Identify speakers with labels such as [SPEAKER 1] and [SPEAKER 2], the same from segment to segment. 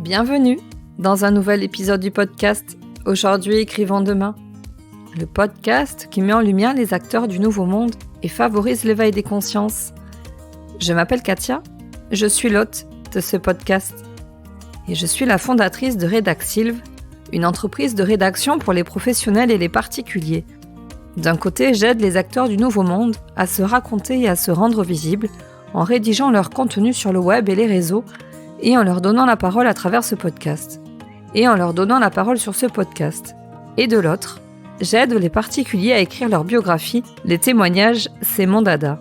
[SPEAKER 1] Bienvenue dans un nouvel épisode du podcast « Aujourd'hui écrivons demain », le podcast qui met en lumière les acteurs du nouveau monde et favorise l'éveil des consciences. Je m'appelle Katia, je suis l'hôte de ce podcast et je suis la fondatrice de Redaxilve, une entreprise de rédaction pour les professionnels et les particuliers. D'un côté, j'aide les acteurs du nouveau monde à se raconter et à se rendre visibles en rédigeant leur contenu sur le web et les réseaux et en leur donnant la parole à travers ce podcast. Et en leur donnant la parole sur ce podcast. Et de l'autre, j'aide les particuliers à écrire leur biographie. Les témoignages, c'est mon dada.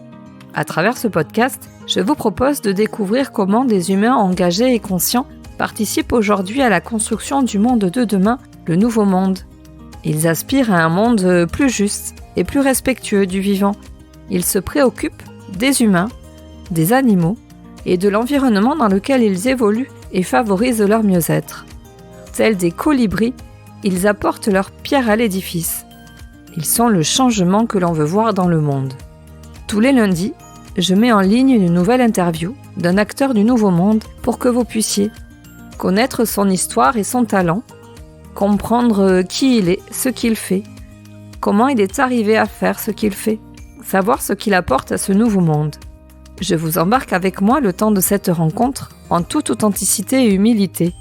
[SPEAKER 1] À travers ce podcast, je vous propose de découvrir comment des humains engagés et conscients participent aujourd'hui à la construction du monde de demain, le nouveau monde. Ils aspirent à un monde plus juste et plus respectueux du vivant. Ils se préoccupent des humains, des animaux et de l'environnement dans lequel ils évoluent et favorisent leur mieux-être. Tels des colibris, ils apportent leur pierre à l'édifice. Ils sont le changement que l'on veut voir dans le monde. Tous les lundis, je mets en ligne une nouvelle interview d'un acteur du nouveau monde pour que vous puissiez connaître son histoire et son talent, comprendre qui il est, ce qu'il fait, comment il est arrivé à faire ce qu'il fait, savoir ce qu'il apporte à ce nouveau monde. Je vous embarque avec moi le temps de cette rencontre en toute authenticité et humilité.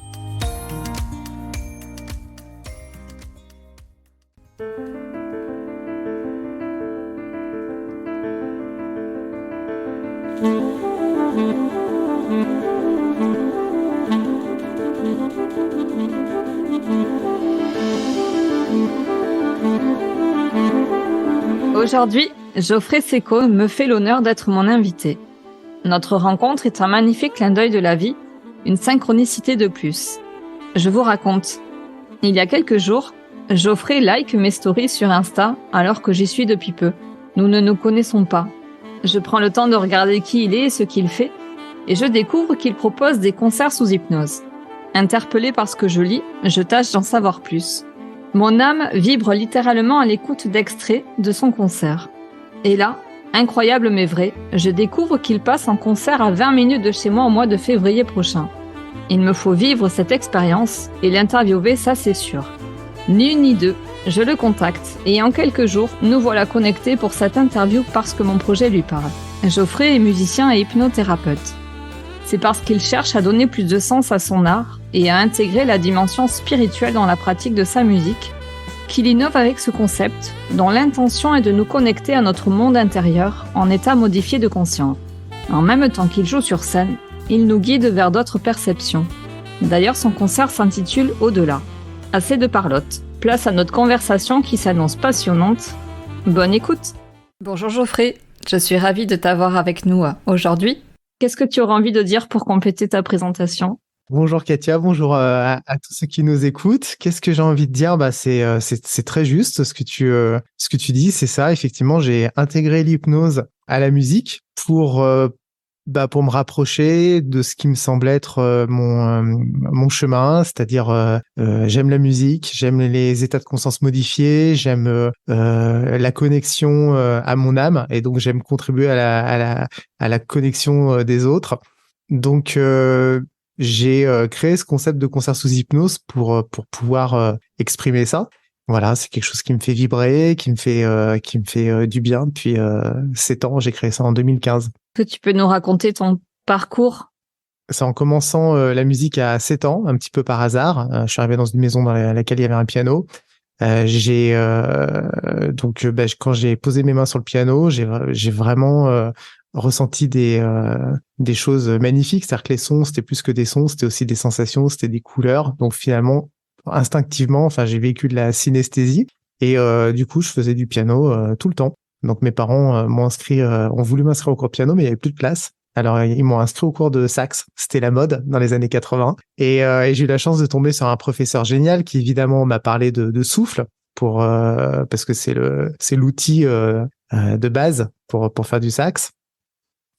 [SPEAKER 1] Aujourd'hui, Geoffrey Seco me fait l'honneur d'être mon invité. Notre rencontre est un magnifique clin d'œil de la vie, une synchronicité de plus. Je vous raconte. Il y a quelques jours, Geoffrey like mes stories sur Insta alors que j'y suis depuis peu. Nous ne nous connaissons pas. Je prends le temps de regarder qui il est et ce qu'il fait, et je découvre qu'il propose des concerts sous hypnose. Interpellée par ce que je lis, je tâche d'en savoir plus. Mon âme vibre littéralement à l'écoute d'extraits de son concert. Et là, incroyable mais vrai, je découvre qu'il passe en concert à 20 minutes de chez moi au mois de février prochain. Il me faut vivre cette expérience et l'interviewer, ça c'est sûr. Ni une ni deux, je le contacte et en quelques jours, nous voilà connectés pour cette interview parce que mon projet lui parle. Geoffrey est musicien et hypnothérapeute. C'est parce qu'il cherche à donner plus de sens à son art et à intégrer la dimension spirituelle dans la pratique de sa musique qu'il innove avec ce concept, dont l'intention est de nous connecter à notre monde intérieur en état modifié de conscience. En même temps qu'il joue sur scène, il nous guide vers d'autres perceptions. D'ailleurs, son concert s'intitule « Au-delà ». Assez de parlotte. Place à notre conversation qui s'annonce passionnante. Bonne écoute. Bonjour Geoffrey, je suis ravie de t'avoir avec nous aujourd'hui. Qu'est-ce que tu auras envie de dire pour compléter ta présentation ?
[SPEAKER 2] Bonjour Katia, bonjour à tous ceux qui nous écoutent. Qu'est-ce que j'ai envie de dire ? C'est très juste ce que tu dis, c'est ça. Effectivement, j'ai intégré l'hypnose à la musique pour me rapprocher de ce qui me semble être mon chemin, c'est-à-dire j'aime la musique, j'aime les états de conscience modifiés, j'aime la connexion à mon âme et donc j'aime contribuer à la connexion des autres. Donc j'ai créé ce concept de concert sous hypnose pour pouvoir exprimer ça. Voilà, c'est quelque chose qui me fait vibrer, qui me fait du bien depuis 7 ans. J'ai créé ça en 2015.
[SPEAKER 1] Est-ce que tu peux nous raconter ton parcours ?
[SPEAKER 2] C'est en commençant la musique à 7 ans, un petit peu par hasard. Je suis arrivé dans une maison dans laquelle il y avait un piano. Quand j'ai posé mes mains sur le piano, j'ai vraiment ressenti des choses magnifiques. C'est-à-dire que les sons, c'était plus que des sons, c'était aussi des sensations, c'était des couleurs. Donc finalement, instinctivement, j'ai vécu de la synesthésie. Et du coup, je faisais du piano tout le temps. Donc mes parents ont voulu m'inscrire au cours de piano, mais il n'y avait plus de place. Alors ils m'ont inscrit au cours de sax. C'était la mode dans les années 80. Et j'ai eu la chance de tomber sur un professeur génial qui évidemment m'a parlé de souffle parce que c'est l'outil de base pour faire du sax.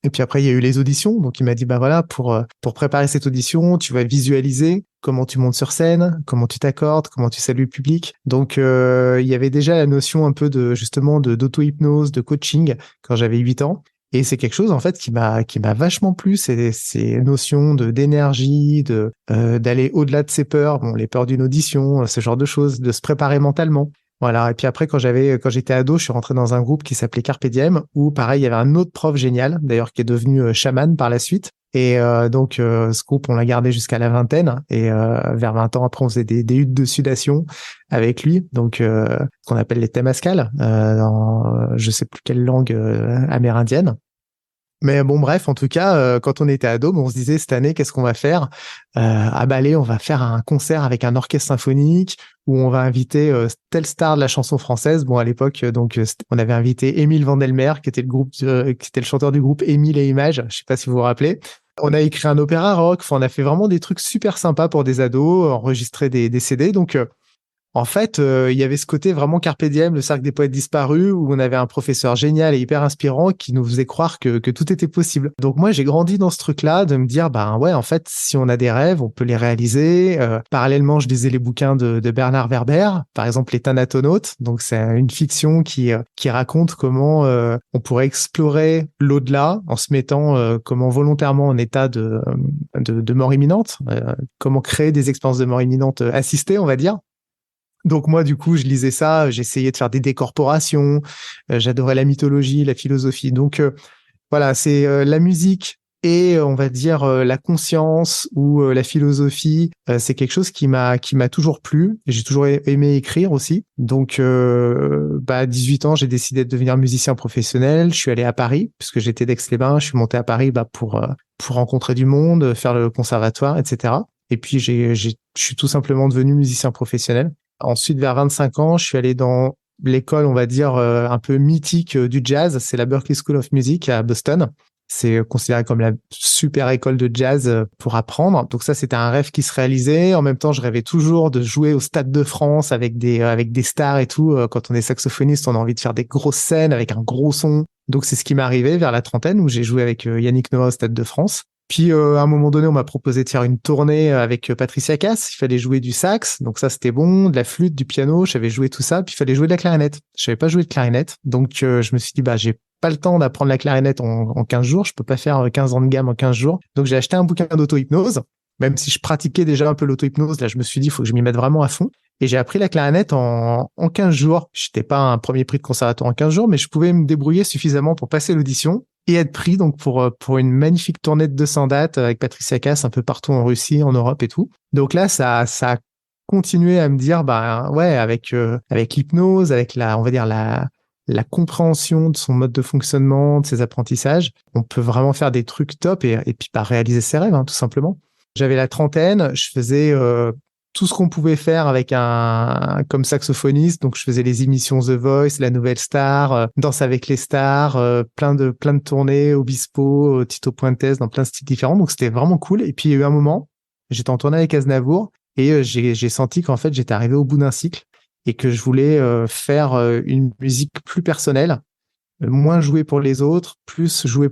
[SPEAKER 2] Et puis après, il y a eu les auditions. Donc, il m'a dit, voilà, pour préparer cette audition, tu vas visualiser comment tu montes sur scène, comment tu t'accordes, comment tu salues le public. Donc, il y avait déjà la notion un peu d'auto-hypnose, de coaching quand j'avais 8 ans. Et c'est quelque chose en fait qui m'a vachement plu, ces notions d'énergie, d'aller au-delà de ses peurs, bon les peurs d'une audition, ce genre de choses, de se préparer mentalement. Voilà. Et puis après quand j'étais ado, je suis rentré dans un groupe qui s'appelait Carpe Diem où pareil il y avait un autre prof génial d'ailleurs qui est devenu chaman par la suite. Et donc ce groupe on l'a gardé jusqu'à la vingtaine et vers 20 ans après on faisait des huttes de sudation avec lui, donc ce qu'on appelle les temazcal dans je sais plus quelle langue amérindienne. Mais bon, bref, en tout cas, quand on était ado, on se disait cette année, qu'est-ce qu'on va faire? Ah bah allez, on va faire un concert avec un orchestre symphonique où on va inviter telle star de la chanson française. Bon, à l'époque, donc on avait invité Émile Vandelmer, qui était qui était le chanteur du groupe Émile et Images. Je sais pas si vous vous rappelez. On a écrit un opéra rock. Enfin, on a fait vraiment des trucs super sympas pour des ados, enregistrer des CD. Donc en fait, il y avait ce côté vraiment carpe diem, le cercle des poètes disparus, où on avait un professeur génial et hyper inspirant qui nous faisait croire que tout était possible. Donc moi, j'ai grandi dans ce truc-là, de me dire, ben ouais, en fait, si on a des rêves, on peut les réaliser. Parallèlement, je lisais les bouquins de Bernard Werber, par exemple les Thanatonautes. Donc c'est une fiction qui raconte comment on pourrait explorer l'au-delà en se mettant comment volontairement en état de mort imminente, comment créer des expériences de mort imminente assistées, on va dire. Donc moi, du coup, je lisais ça, j'essayais de faire des décorporations, j'adorais la mythologie, la philosophie. Donc voilà, c'est la musique et on va dire la conscience ou la philosophie, c'est quelque chose qui m'a toujours plu. J'ai toujours aimé écrire aussi. Donc à 18 ans, j'ai décidé de devenir musicien professionnel. Je suis allé à Paris puisque j'étais d'Aix-les-Bains. Je suis monté à Paris pour rencontrer du monde, faire le conservatoire, etc. Et puis je suis tout simplement devenu musicien professionnel. Ensuite, vers 25 ans, je suis allé dans l'école, on va dire, un peu mythique du jazz. C'est la Berklee School of Music à Boston. C'est considéré comme la super école de jazz pour apprendre. Donc ça, c'était un rêve qui se réalisait. En même temps, je rêvais toujours de jouer au Stade de France avec des stars et tout. Quand on est saxophoniste, on a envie de faire des grosses scènes avec un gros son. Donc c'est ce qui m'est arrivé vers la trentaine où j'ai joué avec Yannick Noah au Stade de France. Puis à un moment donné, on m'a proposé de faire une tournée avec Patricia Cass. Il fallait jouer du sax, donc ça c'était bon, de la flûte, du piano. J'avais joué tout ça. Puis il fallait jouer de la clarinette. Je savais pas jouer de clarinette, donc je me suis dit j'ai pas le temps d'apprendre la clarinette en 15 jours. Je peux pas faire 15 ans de gamme en 15 jours. Donc j'ai acheté un bouquin d'auto-hypnose. Même si je pratiquais déjà un peu l'auto-hypnose, là je me suis dit il faut que je m'y mette vraiment à fond. Et j'ai appris la clarinette en 15 jours. J'étais pas un premier prix de conservatoire en 15 jours, mais je pouvais me débrouiller suffisamment pour passer l'audition et être pris donc pour une magnifique tournée de 200 dates avec Patricia Cass un peu partout en Russie, en Europe et tout. Donc là, ça a continué à me dire, ouais, avec l'hypnose, avec on va dire la compréhension de son mode de fonctionnement, de ses apprentissages, on peut vraiment faire des trucs top et puis réaliser ses rêves, hein, tout simplement. J'avais la trentaine, je faisais tout ce qu'on pouvait faire avec comme saxophoniste. Donc, je faisais les émissions The Voice, La Nouvelle Star, Danse avec les stars, plein de tournées, Obispo, Tito Puentes, dans plein de styles différents. Donc, c'était vraiment cool. Et puis, il y a eu un moment, j'étais en tournée avec Aznavour et j'ai senti qu'en fait, j'étais arrivé au bout d'un cycle et que je voulais faire une musique plus personnelle, moins jouer pour les autres, plus jouer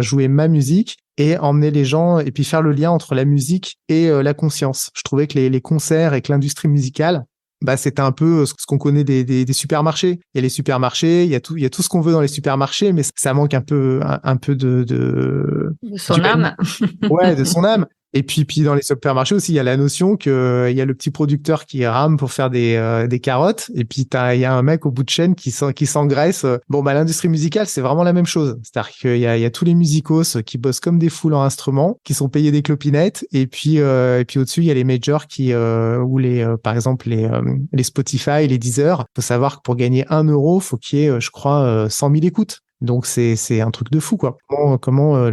[SPEAKER 2] jouer ma musique et emmener les gens et puis faire le lien entre la musique et la conscience. Je trouvais que les concerts et que l'industrie musicale, c'était un peu ce qu'on connaît des supermarchés. Il y a les supermarchés, il y a tout ce qu'on veut dans les supermarchés, mais ça manque un peu
[SPEAKER 1] de son âme.
[SPEAKER 2] Ouais, de son âme. Et puis dans les supermarchés aussi, il y a la notion que il y a le petit producteur qui rame pour faire des carottes, et puis il y a un mec au bout de chaîne qui s'engraisse. L'industrie musicale, c'est vraiment la même chose. C'est-à-dire qu'il y a tous les musicos qui bossent comme des fous en instruments, qui sont payés des clopinettes, et puis au-dessus, il y a les majors ou par exemple les Spotify, les Deezer. Faut savoir que pour gagner 1 euro, faut qu'il y ait, je crois, 100 000 écoutes. Donc c'est un truc de fou, quoi. Comment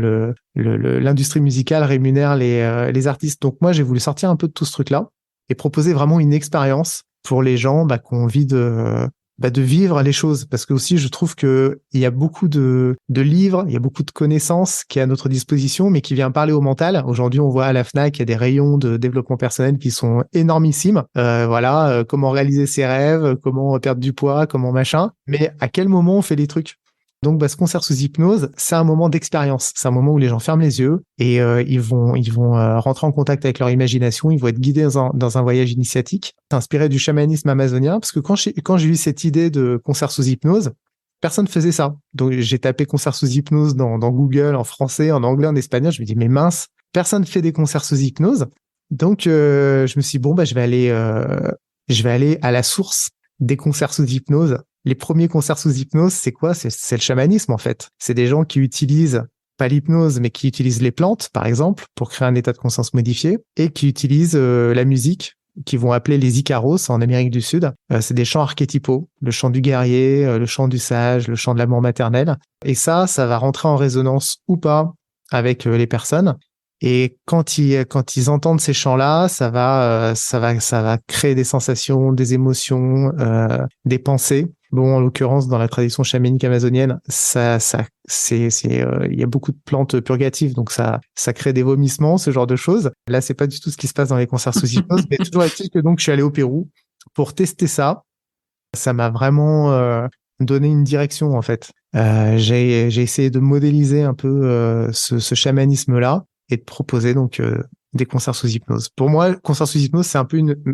[SPEAKER 2] l'industrie musicale rémunère les artistes. Donc moi, j'ai voulu sortir un peu de tout ce truc-là et proposer vraiment une expérience pour les gens qui ont envie de vivre les choses. Parce que aussi, je trouve que il y a beaucoup de livres, il y a beaucoup de connaissances qui est à notre disposition, mais qui vient parler au mental. Aujourd'hui, on voit à la Fnac, il y a des rayons de développement personnel qui sont énormissimes. Comment réaliser ses rêves, comment perdre du poids, comment machin. Mais à quel moment on fait les trucs? Donc, ce concert sous hypnose, c'est un moment d'expérience. C'est un moment où les gens ferment les yeux et ils vont rentrer en contact avec leur imagination. Ils vont être guidés dans un voyage initiatique, inspiré du chamanisme amazonien. Parce que quand j'ai eu cette idée de concert sous hypnose, personne faisait ça. Donc j'ai tapé concert sous hypnose dans Google, en français, en anglais, en espagnol. Je me dis mais mince, personne fait des concerts sous hypnose. Donc je me suis dit, bon bah je vais aller à la source des concerts sous hypnose. Les premiers concerts sous hypnose, c'est quoi? C'est le chamanisme en fait. C'est des gens qui utilisent pas l'hypnose, mais qui utilisent les plantes, par exemple, pour créer un état de conscience modifié, et qui utilisent la musique, qui vont appeler les Icaros en Amérique du Sud. C'est des chants archétypaux, le chant du guerrier, le chant du sage, le chant de l'amour maternel. Et ça va rentrer en résonance ou pas avec les personnes. Et quand ils entendent ces chants-là, ça va créer des sensations, des émotions, des pensées. Bon, en l'occurrence, dans la tradition chamanique amazonienne, il y a beaucoup de plantes purgatives, donc ça crée des vomissements, ce genre de choses. Là, c'est pas du tout ce qui se passe dans les concerts sous hypnose, mais toujours est-il que donc je suis allé au Pérou pour tester ça. Ça m'a vraiment donné une direction en fait. J'ai essayé de modéliser un peu ce chamanisme-là et de proposer donc des concerts sous hypnose. Pour moi, concert sous hypnose,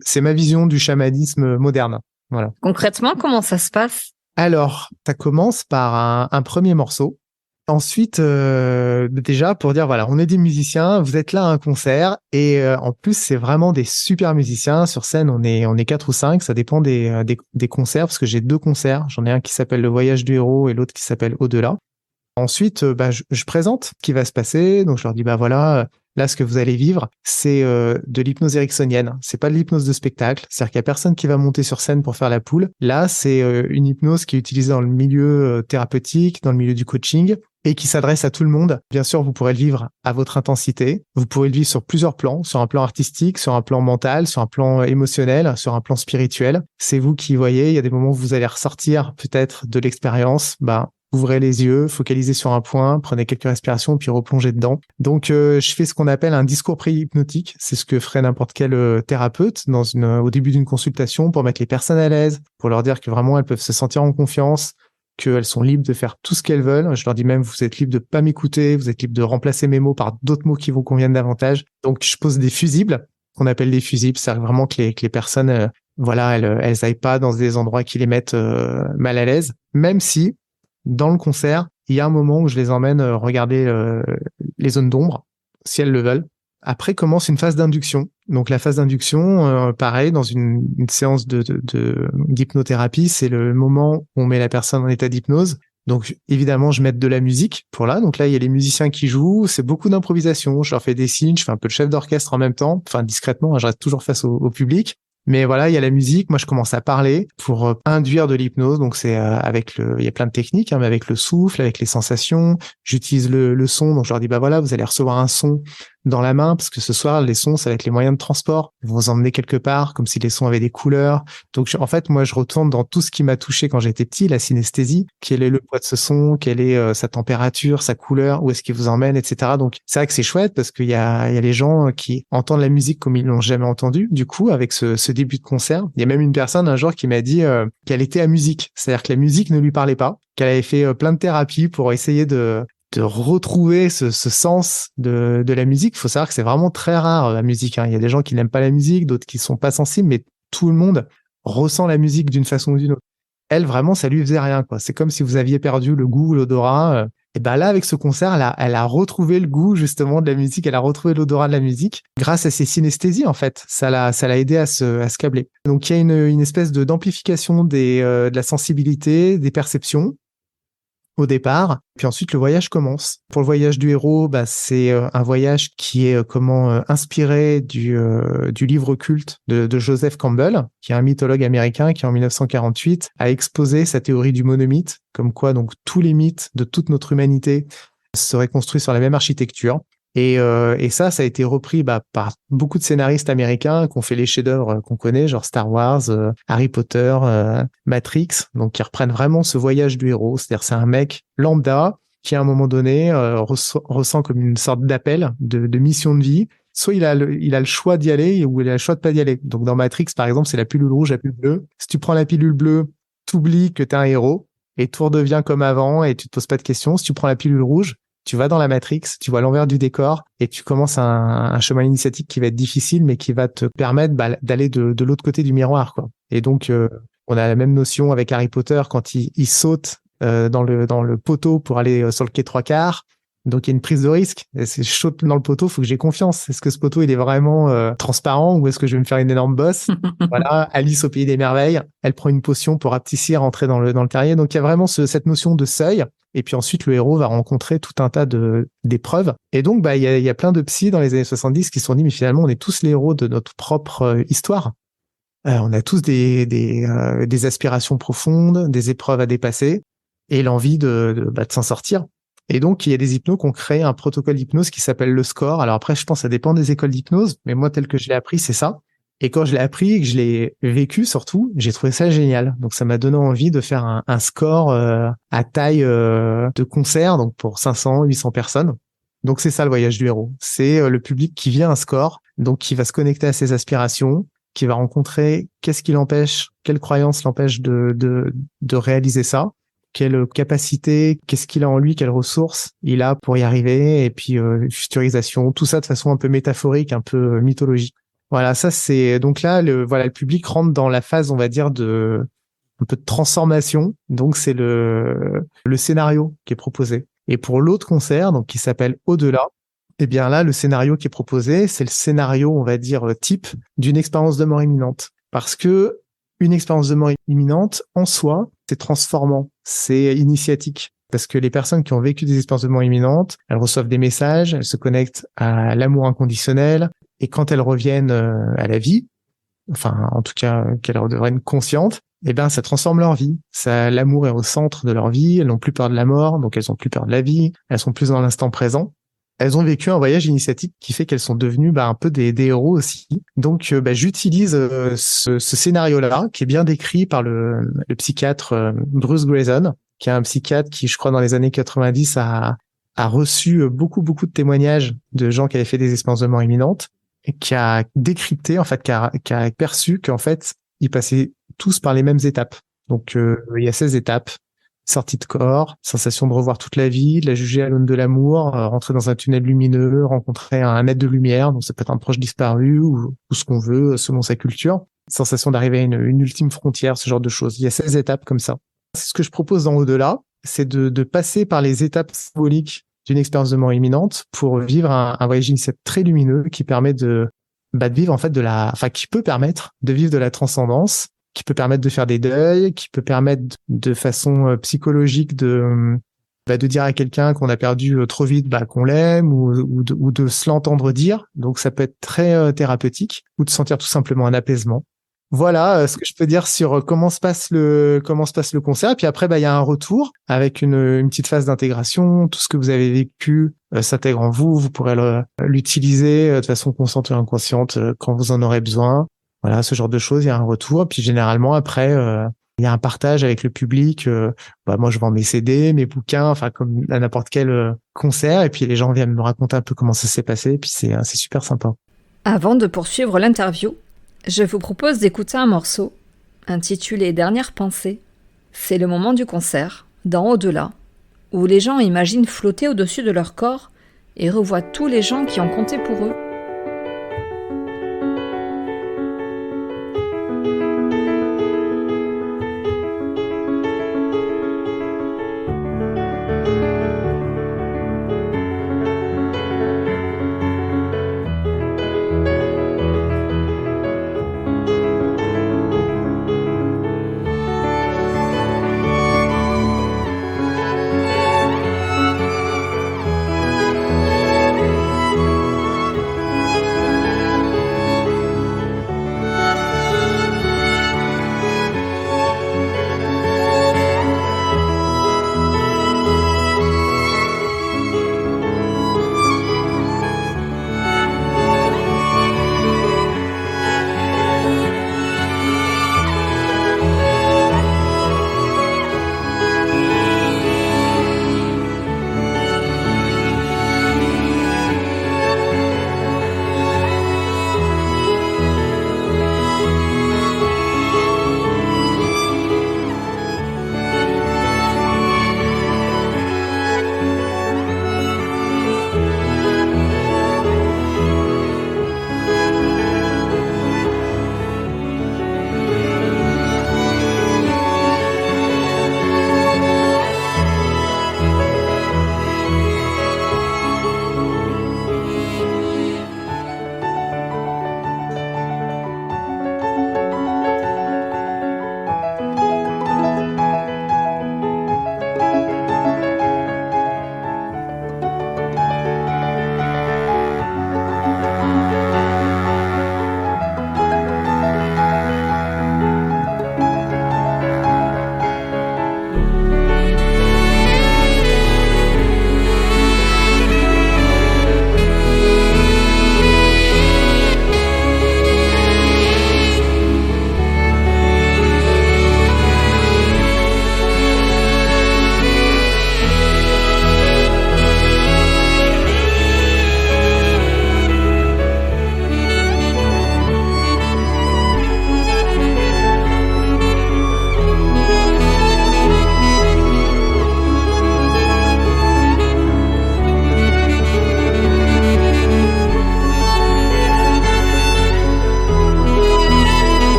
[SPEAKER 2] c'est ma vision du chamanisme moderne. Voilà.
[SPEAKER 1] Concrètement, comment ça se passe?
[SPEAKER 2] Alors, ça commence par un premier morceau. Ensuite, déjà pour dire voilà, on est des musiciens, vous êtes là à un concert et en plus c'est vraiment des super musiciens. Sur scène, on est 4 ou 5, ça dépend des concerts parce que j'ai 2 concerts. J'en ai un qui s'appelle Le Voyage du Héros et l'autre qui s'appelle Au-delà. Ensuite, je présente ce qui va se passer. Donc je leur dis bah voilà. Là, ce que vous allez vivre, c'est de l'hypnose ericksonienne. C'est pas de l'hypnose de spectacle. C'est-à-dire qu'il y a personne qui va monter sur scène pour faire la poule. Là, c'est une hypnose qui est utilisée dans le milieu thérapeutique, dans le milieu du coaching, et qui s'adresse à tout le monde. Bien sûr, vous pourrez le vivre à votre intensité. Vous pourrez le vivre sur plusieurs plans, sur un plan artistique, sur un plan mental, sur un plan émotionnel, sur un plan spirituel. C'est vous qui voyez. Il y a des moments où vous allez ressortir peut-être de l'expérience. Ouvrez les yeux, focalisez sur un point, prenez quelques respirations, puis replongez dedans. Donc, je fais ce qu'on appelle un discours pré-hypnotique. C'est ce que ferait n'importe quel thérapeute au début d'une consultation pour mettre les personnes à l'aise, pour leur dire que vraiment elles peuvent se sentir en confiance, qu'elles sont libres de faire tout ce qu'elles veulent. Je leur dis même, vous êtes libres de pas m'écouter, vous êtes libres de remplacer mes mots par d'autres mots qui vous conviennent davantage. Donc, je pose des fusibles, qu'on appelle des fusibles. C'est vraiment que les personnes, elles aillent pas dans des endroits qui les mettent mal à l'aise, même si dans le concert, il y a un moment où je les emmène regarder les zones d'ombre, si elles le veulent. Après commence une phase d'induction. Donc la phase d'induction, pareil, dans une séance d'hypnothérapie, c'est le moment où on met la personne en état d'hypnose. Donc évidemment, je mets de la musique pour là. Donc là, il y a les musiciens qui jouent. C'est beaucoup d'improvisation. Je leur fais des signes. Je fais un peu le chef d'orchestre en même temps. Enfin, discrètement, je reste toujours face au public. Mais voilà, il y a la musique. Moi, je commence à parler pour induire de l'hypnose. Donc, c'est il y a plein de techniques, mais avec le souffle, avec les sensations. J'utilise le son. Donc, je leur dis, bah voilà, vous allez recevoir un son dans la main parce que ce soir, les sons, ça va être les moyens de transport. Ils vont vous emmener quelque part, comme si les sons avaient des couleurs. Donc, en fait, moi, je retourne dans tout ce qui m'a touché quand j'étais petit, la synesthésie. Quel est le poids de ce son? Quelle est sa température, sa couleur? Où est-ce qu'il vous emmène, etc. Donc, c'est vrai que c'est chouette parce qu'il y a les gens qui entendent la musique comme ils l'ont jamais entendue. Du coup, avec ce début de concert, il y a même une personne un jour qui m'a dit qu'elle était à musique. C'est-à-dire que la musique ne lui parlait pas, qu'elle avait fait plein de thérapies pour essayer de retrouver ce sens de la musique. Il faut savoir que c'est vraiment très rare, la musique. Il y a des gens qui n'aiment pas la musique, d'autres qui sont pas sensibles, mais tout le monde ressent la musique d'une façon ou d'une autre. Elle, vraiment, ça lui faisait rien, quoi. C'est comme si vous aviez perdu le goût, l'odorat. Et ben là, avec ce concert, elle a retrouvé le goût, justement, de la musique. Elle a retrouvé l'odorat de la musique grâce à ses synesthésies, en fait. Ça l'a aidé à se câbler. Donc, il y a une espèce d'amplification de la sensibilité, des perceptions au départ, puis ensuite le voyage commence. Pour le voyage du héros, c'est un voyage qui est inspiré du livre culte de Joseph Campbell, qui est un mythologue américain qui en 1948 a exposé sa théorie du monomythe, comme quoi donc tous les mythes de toute notre humanité seraient construits sur la même architecture. Et ça a été repris par beaucoup de scénaristes américains qui ont fait les chefs-d'œuvre qu'on connaît, genre Star Wars, Harry Potter, Matrix, donc qui reprennent vraiment ce voyage du héros. C'est-à-dire c'est un mec lambda qui à un moment donné ressent comme une sorte d'appel de mission de vie. Soit il a le choix d'y aller ou il a le choix de pas d'y aller. Donc dans Matrix par exemple, c'est la pilule rouge, la pilule bleue. Si tu prends la pilule bleue, t'oublies que t'es un héros et tout redevient comme avant et tu te poses pas de questions. Si tu prends la pilule rouge, tu vas dans la Matrix, tu vois l'envers du décor et tu commences un chemin initiatique qui va être difficile, mais qui va te permettre d'aller de l'autre côté du miroir, quoi. Et donc, on a la même notion avec Harry Potter quand il saute dans le poteau pour aller sur le quai trois quarts. Donc, il y a une prise de risque. Et c'est chaud dans le poteau, faut que j'ai confiance. Est-ce que ce poteau, il est vraiment transparent ou est-ce que je vais me faire une énorme bosse? Voilà, Alice au pays des merveilles, elle prend une potion pour rapetissir, rentrer dans le terrier. Donc, il y a vraiment cette notion de seuil. Et puis ensuite, le héros va rencontrer tout un tas d'épreuves. Et donc, il y a plein de psys dans les années 70 qui se sont dit, mais finalement, on est tous les héros de notre propre histoire. On a tous des aspirations profondes, des épreuves à dépasser et l'envie de s'en sortir. Et donc, il y a des hypnos qui ont créé un protocole d'hypnose qui s'appelle le score. Alors après, je pense que ça dépend des écoles d'hypnose, mais moi, tel que je l'ai appris, c'est ça. Et quand je l'ai appris et que je l'ai vécu surtout, j'ai trouvé ça génial. Donc, ça m'a donné envie de faire un score à taille de concert, donc pour 500, 800 personnes. Donc, c'est ça le voyage du héros. C'est le public qui vient à un score, donc qui va se connecter à ses aspirations, qui va rencontrer qu'est-ce qui l'empêche, quelle croyance l'empêche de réaliser ça, quelle capacité, qu'est-ce qu'il a en lui, quelles ressources il a pour y arriver, et puis futurisation, tout ça de façon un peu métaphorique, un peu mythologique. Voilà, ça c'est donc là le public rentre dans la phase, on va dire, de un peu de transformation. Donc c'est le scénario qui est proposé. Et pour l'autre concert, donc qui s'appelle Au-delà, eh bien là le scénario qui est proposé, c'est le scénario, on va dire, type d'une expérience de mort imminente. Parce que une expérience de mort imminente, en soi, c'est transformant, c'est initiatique. Parce que les personnes qui ont vécu des expériences de mort imminente, elles reçoivent des messages, elles se connectent à l'amour inconditionnel, et quand elles reviennent à la vie, enfin, en tout cas, qu'elles redeviennent conscientes, eh ben, ça transforme leur vie. Ça, l'amour est au centre de leur vie, elles n'ont plus peur de la mort, donc elles ont plus peur de la vie, elles sont plus dans l'instant présent. Elles ont vécu un voyage initiatique qui fait qu'elles sont devenues un peu des héros aussi. Donc, j'utilise ce scénario-là, qui est bien décrit par le psychiatre Bruce Grayson, qui est un psychiatre qui, je crois, dans les années 90, a reçu beaucoup de témoignages de gens qui avaient fait des expériences de mort imminente, et qui a décrypté, en fait, qui a perçu qu'en fait, ils passaient tous par les mêmes étapes. Donc, il y a 16 étapes. Sortie de corps, sensation de revoir toute la vie, de la juger à l'aune de l'amour, rentrer dans un tunnel lumineux, rencontrer un être de lumière, donc ça peut être un proche disparu ou ce qu'on veut selon sa culture. Sensation d'arriver à une ultime frontière, ce genre de choses. Il y a 16 étapes comme ça. C'est ce que je propose dans Au-delà, c'est de passer par les étapes symboliques d'une expérience de mort imminente pour vivre un voyage initiatique très lumineux qui permet de vivre en fait qui peut permettre de vivre de la transcendance, qui peut permettre de faire des deuils, qui peut permettre de façon psychologique de dire à quelqu'un qu'on a perdu trop vite qu'on l'aime ou de se l'entendre dire. Donc ça peut être très thérapeutique, ou de sentir tout simplement un apaisement. Voilà ce que je peux dire sur comment se passe le concert. Et puis après, il y a un retour avec une petite phase d'intégration. Tout ce que vous avez vécu s'intègre en vous. Vous pourrez l'utiliser de façon consciente ou inconsciente quand vous en aurez besoin. Voilà, ce genre de choses. Il y a un retour. Puis généralement, après, il y a un partage avec le public. Moi, je vends mes CD, mes bouquins, enfin comme à n'importe quel concert. Et puis les gens viennent me raconter un peu comment ça s'est passé. Et puis c'est super sympa.
[SPEAKER 1] Avant de poursuivre l'interview, je vous propose d'écouter un morceau intitulé Dernière pensée. C'est le moment du concert, dans Au-delà, où les gens imaginent flotter au-dessus de leur corps et revoient tous les gens qui ont compté pour eux.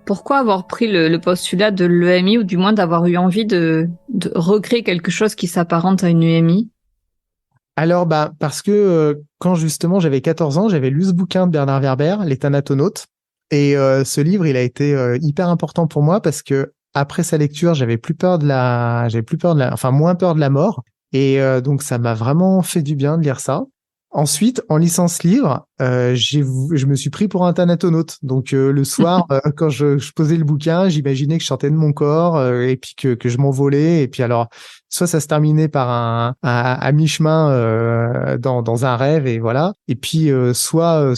[SPEAKER 1] Pourquoi avoir pris le postulat de l'EMI, ou du moins d'avoir eu envie de recréer quelque chose qui s'apparente à une UMI?
[SPEAKER 2] Alors, parce que quand justement j'avais 14 ans, j'avais lu ce bouquin de Bernard Werber, Les Thanatonautes. Et ce livre, il a été hyper important pour moi parce que après sa lecture, enfin moins peur de la mort. Et donc ça m'a vraiment fait du bien de lire ça. Ensuite, en lisant ce livre, je me suis pris pour un thanatonaute. Donc le soir, quand je posais le bouquin, j'imaginais que je sortais de mon corps et puis que je m'envolais. Et puis alors, soit ça se terminait par à mi-chemin dans un rêve et voilà. Et puis soit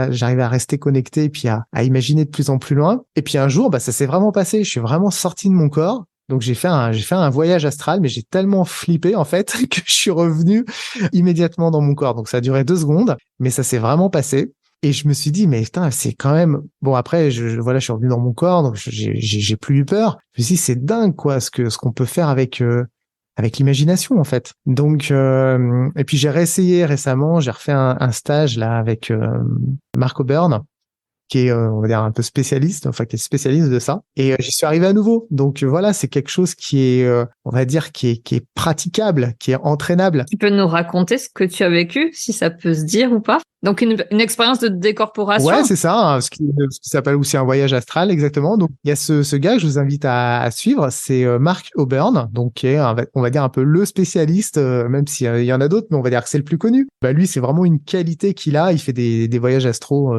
[SPEAKER 2] j'arrivais à rester connecté et puis à imaginer de plus en plus loin. Et puis un jour, ça s'est vraiment passé. Je suis vraiment sorti de mon corps. Donc j'ai fait un voyage astral, mais j'ai tellement flippé en fait que je suis revenu immédiatement dans mon corps. Donc ça a duré 2 secondes, mais ça s'est vraiment passé. Et je me suis dit, mais putain, c'est quand même bon. Après, je suis revenu dans mon corps, donc j'ai plus eu peur. Je me suis dit, c'est dingue quoi, ce qu'on peut faire avec l'imagination en fait. Donc et puis j'ai réessayé récemment, j'ai refait un stage là avec Mark O'Byrne, qui est, on va dire, un peu spécialiste, enfin, qui est spécialiste de ça. Et j'y suis arrivé à nouveau. Donc voilà, c'est quelque chose qui est, on va dire, qui est praticable, qui est entraînable.
[SPEAKER 1] Tu peux nous raconter ce que tu as vécu, si ça peut se dire ou pas? Donc une expérience de décorporation.
[SPEAKER 2] Ouais, c'est ça, hein, ce qui s'appelle aussi un voyage astral, exactement. Donc il y a ce gars que je vous invite à suivre, c'est Mark O'Byrne, donc qui est, on va dire, un peu le spécialiste, même s'il y en a d'autres, mais on va dire que c'est le plus connu. Lui, c'est vraiment une qualité qu'il a. Il fait des voyages astro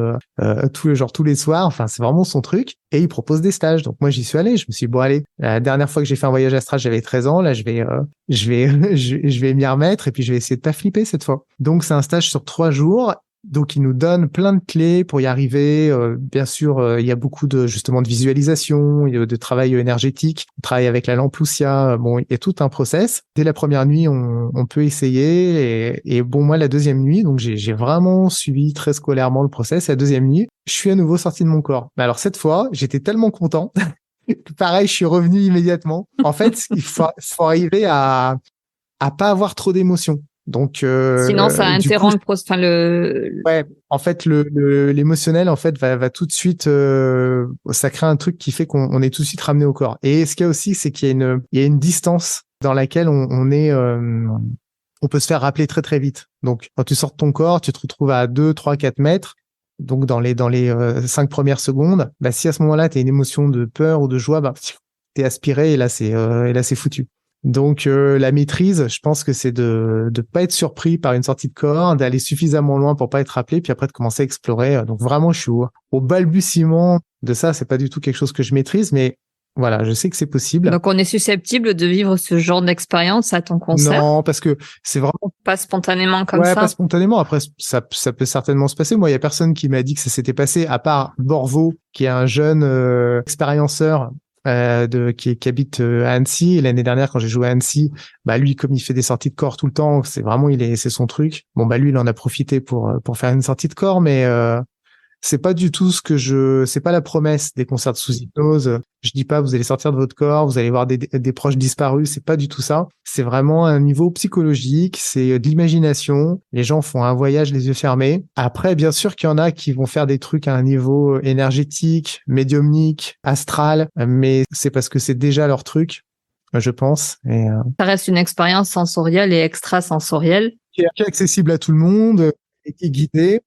[SPEAKER 2] tous les soirs. Enfin, c'est vraiment son truc. Et il propose des stages. Donc moi, j'y suis allé. Je me suis dit, bon, allez, la dernière fois que j'ai fait un voyage astral, j'avais 13 ans. Là, je vais m'y remettre et puis je vais essayer de pas flipper cette fois. Donc c'est un stage sur 3 jours. Donc, il nous donne plein de clés pour y arriver. Bien sûr, il y a beaucoup de visualisation, il y a de travail énergétique. On travaille avec la lampe Lucia. Bon, il y a tout un process. Dès la première nuit, on peut essayer. Et bon, moi, la deuxième nuit, donc j'ai vraiment suivi très scolairement le process. La deuxième nuit, je suis à nouveau sorti de mon corps. Mais alors cette fois, j'étais tellement content. Pareil, je suis revenu immédiatement. En fait, il faut arriver à pas avoir trop d'émotions. Donc
[SPEAKER 1] sinon ça interrompt
[SPEAKER 2] ouais, en fait l'émotionnel en fait va tout de suite ça crée un truc qui fait qu'on est tout de suite ramené au corps. Et ce qu'il y a aussi, c'est qu'il y a une distance dans laquelle on peut se faire rappeler très très vite. Donc quand tu sors de ton corps, tu te retrouves à 2, 3, 4 mètres. Donc dans les 5 premières secondes, si à ce moment-là tu as une émotion de peur ou de joie, t'es aspiré et là c'est foutu. Donc la maîtrise, je pense que c'est de pas être surpris par une sortie de corps, d'aller suffisamment loin pour pas être rappelé, puis après de commencer à explorer. Donc vraiment, je suis au balbutiement de ça. C'est pas du tout quelque chose que je maîtrise, mais voilà, je sais que c'est possible.
[SPEAKER 1] Donc on est susceptible de vivre ce genre d'expérience à ton concert?
[SPEAKER 2] Non, parce que c'est vraiment
[SPEAKER 1] pas spontanément comme ça.
[SPEAKER 2] Ouais, pas spontanément. Après, ça peut certainement se passer. Moi, il y a personne qui m'a dit que ça s'était passé, à part Borvo, qui est un jeune expérienceur. Qui habite à Annecy. Et l'année dernière, quand j'ai joué à Annecy, lui, comme il fait des sorties de corps tout le temps, c'est son truc. Bon, lui, il en a profité pour faire une sortie de corps, mais c'est pas du tout c'est pas la promesse des concerts sous hypnose. Je dis pas, vous allez sortir de votre corps, vous allez voir des proches disparus. C'est pas du tout ça. C'est vraiment un niveau psychologique. C'est de l'imagination. Les gens font un voyage les yeux fermés. Après, bien sûr qu'il y en a qui vont faire des trucs à un niveau énergétique, médiumnique, astral, mais c'est parce que c'est déjà leur truc, je pense. Et
[SPEAKER 1] ça reste une expérience sensorielle et extrasensorielle.
[SPEAKER 2] Qui est accessible à tout le monde et qui est guidée.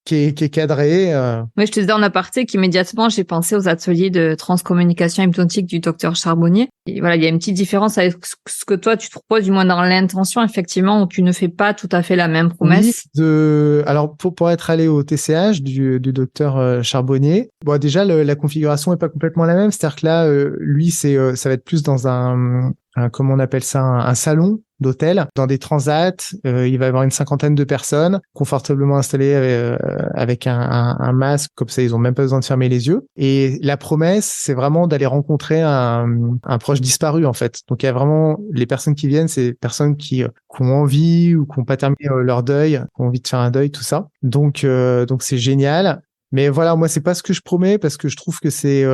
[SPEAKER 2] Qui est cadré.
[SPEAKER 1] Oui, je te disais en aparté qu'immédiatement, j'ai pensé aux ateliers de transcommunication hypnotique du docteur Charbonnier. Et voilà, il y a une petite différence avec ce que toi, tu te proposes, du moins dans l'intention, effectivement, où tu ne fais pas tout à fait la même promesse.
[SPEAKER 2] Oui, alors, pour être allé au TCH du docteur Charbonnier, bon, déjà, la configuration est pas complètement la même. C'est-à-dire que là, lui, ça va être plus dans comment on appelle ça, un salon d'hôtel, dans des transats. Il va y avoir une 50aine de personnes confortablement installées avec un masque, comme ça ils ont même pas besoin de fermer les yeux. Et la promesse, c'est vraiment d'aller rencontrer un proche disparu en fait. Donc il y a vraiment les personnes qui viennent, c'est des personnes qui ont envie ou qui n'ont pas terminé leur deuil, qui ont envie de faire un deuil, tout ça. Donc c'est génial. Mais voilà, moi c'est pas ce que je promets parce que je trouve que c'est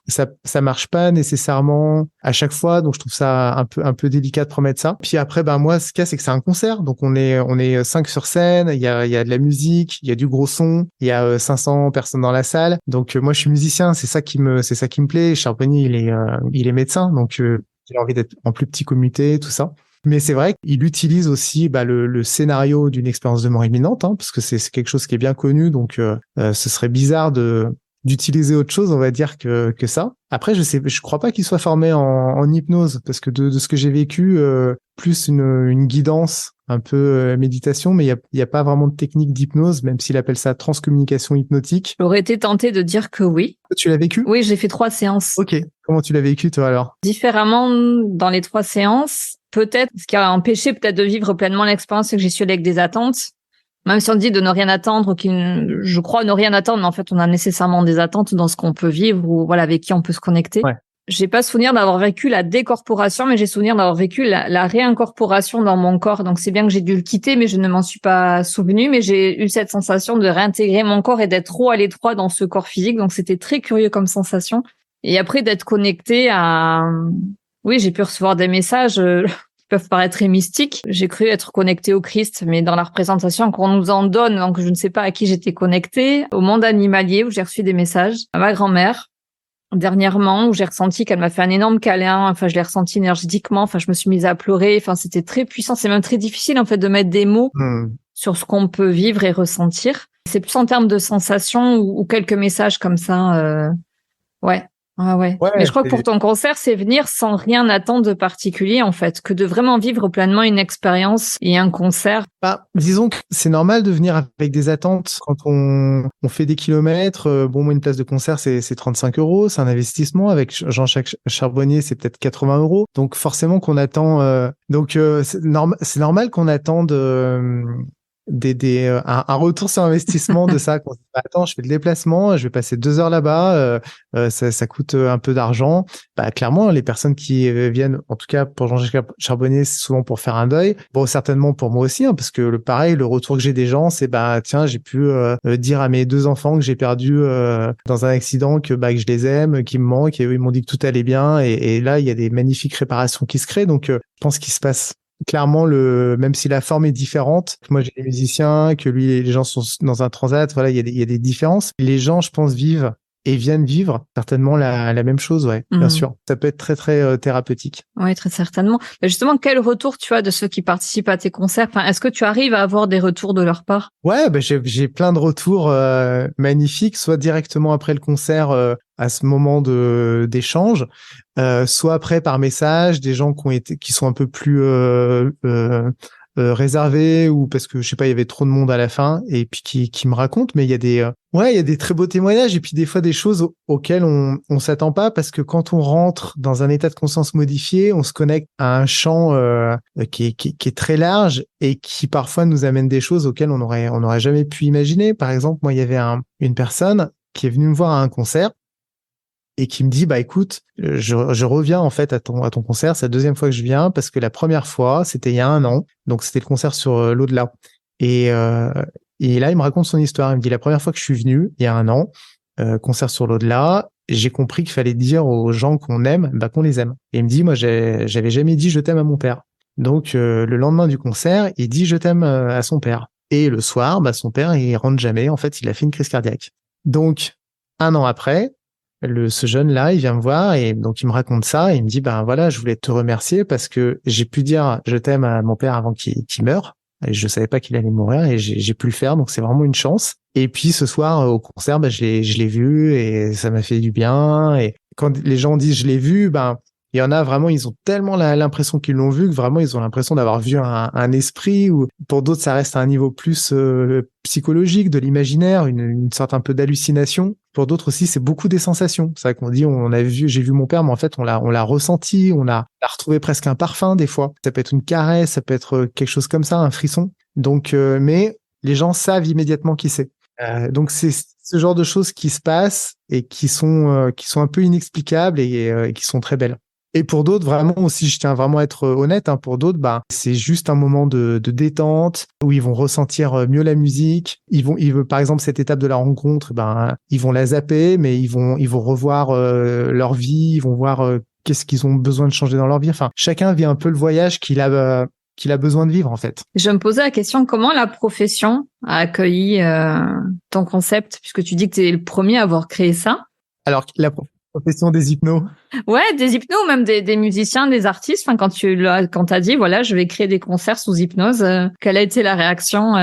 [SPEAKER 2] ça marche pas nécessairement à chaque fois, donc je trouve ça un peu délicat de promettre ça. Puis après, ben moi, ce qu'il y a, c'est que c'est un concert, donc on est 5 sur scène, il y a de la musique, il y a du gros son, il y a 500 personnes dans la salle. Donc moi, je suis musicien, c'est ça qui me plaît. Charbonnier, il est médecin, donc il a envie d'être en plus petit comité, tout ça. Mais c'est vrai qu'il utilise aussi le scénario d'une expérience de mort imminente, hein, parce que c'est quelque chose qui est bien connu, donc ce serait bizarre d'utiliser autre chose, on va dire, que ça. Après, je crois pas qu'il soit formé en hypnose, parce que de ce que j'ai vécu, plus une guidance, un peu méditation, mais il y a pas vraiment de technique d'hypnose, même s'il appelle ça transcommunication hypnotique.
[SPEAKER 1] J'aurais été tentée de dire que oui.
[SPEAKER 2] Tu l'as vécu?
[SPEAKER 1] Oui, j'ai fait 3 séances.
[SPEAKER 2] Ok. Comment tu l'as vécu, toi, alors?
[SPEAKER 1] Différemment dans les 3 séances. Peut-être, ce qui a empêché peut-être de vivre pleinement l'expérience, c'est que j'y suis allée avec des attentes. Même si on dit de ne rien attendre, je crois ne rien attendre, mais en fait, on a nécessairement des attentes dans ce qu'on peut vivre ou voilà, avec qui on peut se connecter.
[SPEAKER 2] Ouais.
[SPEAKER 1] J'ai pas souvenir d'avoir vécu la décorporation, mais j'ai souvenir d'avoir vécu la réincorporation dans mon corps. Donc, c'est bien que j'ai dû le quitter, mais je ne m'en suis pas souvenu. Mais j'ai eu cette sensation de réintégrer mon corps et d'être trop à l'étroit dans ce corps physique. Donc, c'était très curieux comme sensation. Et après, d'être connecté à... Oui, j'ai pu recevoir des messages qui peuvent paraître très mystiques. J'ai cru être connectée au Christ, mais dans la représentation qu'on nous en donne, donc je ne sais pas à qui j'étais connectée, au monde animalier où j'ai reçu des messages, à ma grand-mère, dernièrement, où j'ai ressenti qu'elle m'a fait un énorme câlin. Enfin, je l'ai ressenti énergétiquement. Enfin, je me suis mise à pleurer. Enfin, c'était très puissant. C'est même très difficile, en fait, de mettre des mots sur ce qu'on peut vivre et ressentir. C'est plus en termes de sensations ou quelques messages comme ça. Ouais. Ah ouais. Mais je crois que pour ton concert, c'est venir sans rien attendre de particulier, en fait, que de vraiment vivre pleinement une expérience et un concert.
[SPEAKER 2] Disons que c'est normal de venir avec des attentes quand on fait des kilomètres. Bon, moi, une place de concert, c'est 35 €. C'est un investissement. Avec Jean-Jacques Charbonnier, c'est peut-être 80 €. Donc, forcément qu'on attend, c'est normal qu'on attende, un retour sur investissement de ça. Quand attends, je fais le déplacement, je vais passer 2 heures là-bas, ça coûte un peu d'argent. Clairement, les personnes qui viennent, en tout cas pour Jean-Jacques Charbonnier, c'est souvent pour faire un deuil. Bon, certainement pour moi aussi, hein, parce que le retour que j'ai des gens, c'est tiens, j'ai pu dire à mes 2 enfants que j'ai perdu dans un accident que je les aime, qu'ils me manquent, et eux, ils m'ont dit que tout allait bien. Et là, il y a des magnifiques réparations qui se créent. Donc, je pense qu'il se passe clairement même si la forme est différente, moi j'ai des musiciens, que lui les gens sont dans un transat, voilà, il y a des différences. Les gens, je pense, vivent et viennent vivre certainement la même chose, ouais, bien sûr. Ça peut être très très thérapeutique.
[SPEAKER 1] Oui, très certainement. Mais justement, quel retour tu as de ceux qui participent à tes concerts? Enfin, est-ce que tu arrives à avoir des retours de leur part?
[SPEAKER 2] Ouais, j'ai plein de retours magnifiques, soit directement après le concert, à ce moment d'échange, soit après par message, des gens qui sont un peu plus réservés, ou parce que je sais pas, il y avait trop de monde à la fin, et puis qui me racontent. Mais il y a des très beaux témoignages, et puis des fois des choses auxquelles on s'attend pas, parce que quand on rentre dans un état de conscience modifié, on se connecte à un champ qui est très large, et qui parfois nous amène des choses auxquelles on n'aurait jamais pu imaginer. Par exemple, moi, il y avait une personne qui est venue me voir à un concert et qui me dit, écoute, je reviens en fait à ton concert, c'est la deuxième fois que je viens, parce que la première fois, c'était il y a 1 an, donc c'était le concert sur l'au-delà. Et là, il me raconte son histoire. Il me dit, la première fois que je suis venu, il y a 1 an, concert sur l'au-delà, j'ai compris qu'il fallait dire aux gens qu'on aime, qu'on les aime. Et il me dit, moi, j'avais jamais dit je t'aime à mon père. Donc, le lendemain du concert, il dit je t'aime à son père. Et le soir, son père, il rentre jamais. En fait, il a fait une crise cardiaque. Donc, 1 an après, ce jeune-là, il vient me voir, et donc il me raconte ça, et il me dit, voilà, je voulais te remercier parce que j'ai pu dire je t'aime à mon père avant qu'il meure, et je savais pas qu'il allait mourir, et j'ai pu le faire, donc c'est vraiment une chance. Et puis ce soir au concert, je l'ai vu, et ça m'a fait du bien. Et quand les gens disent je l'ai vu, il y en a vraiment, ils ont tellement l'impression qu'ils l'ont vu, que vraiment ils ont l'impression d'avoir vu un esprit. Ou pour d'autres, ça reste à un niveau plus psychologique, de l'imaginaire, une sorte un peu d'hallucination. Pour d'autres aussi, c'est beaucoup des sensations. C'est vrai qu'on dit, j'ai vu mon père, mais en fait, on l'a ressenti, on a retrouvé presque un parfum des fois. Ça peut être une caresse, ça peut être quelque chose comme ça, un frisson. Donc, mais les gens savent immédiatement qui c'est. Donc c'est ce genre de choses qui se passent et qui sont un peu inexplicables, et qui sont très belles. Et pour d'autres, vraiment aussi, je tiens vraiment à être honnête, hein, pour d'autres, bah, c'est juste un moment de détente où ils vont ressentir mieux la musique. Par exemple, cette étape de la rencontre, ben, ils vont la zapper, mais ils vont revoir leur vie, ils vont voir qu'est-ce qu'ils ont besoin de changer dans leur vie. Enfin, chacun vit un peu le voyage qu'il a besoin de vivre, en fait.
[SPEAKER 1] Je me posais la question, comment la profession a accueilli ton concept, puisque tu dis que tu es le premier à avoir créé ça.
[SPEAKER 2] Alors, la profession des hypnos.
[SPEAKER 1] Ouais, des hypnos, même des musiciens, des artistes. Enfin, quand t'as dit, voilà, je vais créer des concerts sous hypnose, quelle a été la réaction,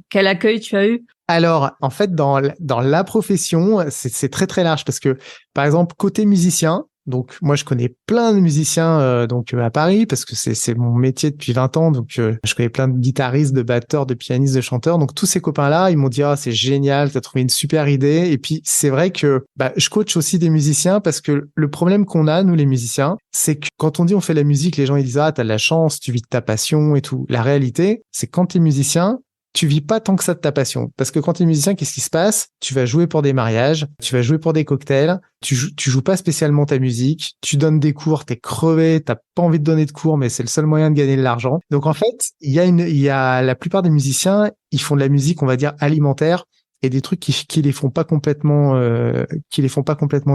[SPEAKER 1] quel accueil tu as eu?
[SPEAKER 2] Alors, en fait, dans la profession, c'est très, très large parce que, par exemple, côté musicien, donc moi, je connais plein de musiciens à Paris parce que c'est mon métier depuis 20 ans. Donc, je connais plein de guitaristes, de batteurs, de pianistes, de chanteurs. Donc, tous ces copains-là, ils m'ont dit, ah, c'est génial, t'as trouvé une super idée. Et puis, c'est vrai que je coach aussi des musiciens parce que le problème qu'on a, nous, les musiciens, c'est que quand on dit on fait de la musique, les gens, ils disent, ah, t'as de la chance, tu vis de ta passion et tout. La réalité, c'est quand t'es musicien, tu vis pas tant que ça de ta passion. Parce que quand tu es musicien, qu'est-ce qui se passe? Tu vas jouer pour des mariages, tu vas jouer pour des cocktails, tu joues pas spécialement ta musique, tu donnes des cours, t'es crevé, t'as pas envie de donner de cours, mais c'est le seul moyen de gagner de l'argent. Donc en fait, il y a la plupart des musiciens, ils font de la musique, on va dire, alimentaire, et des trucs qui les font pas complètement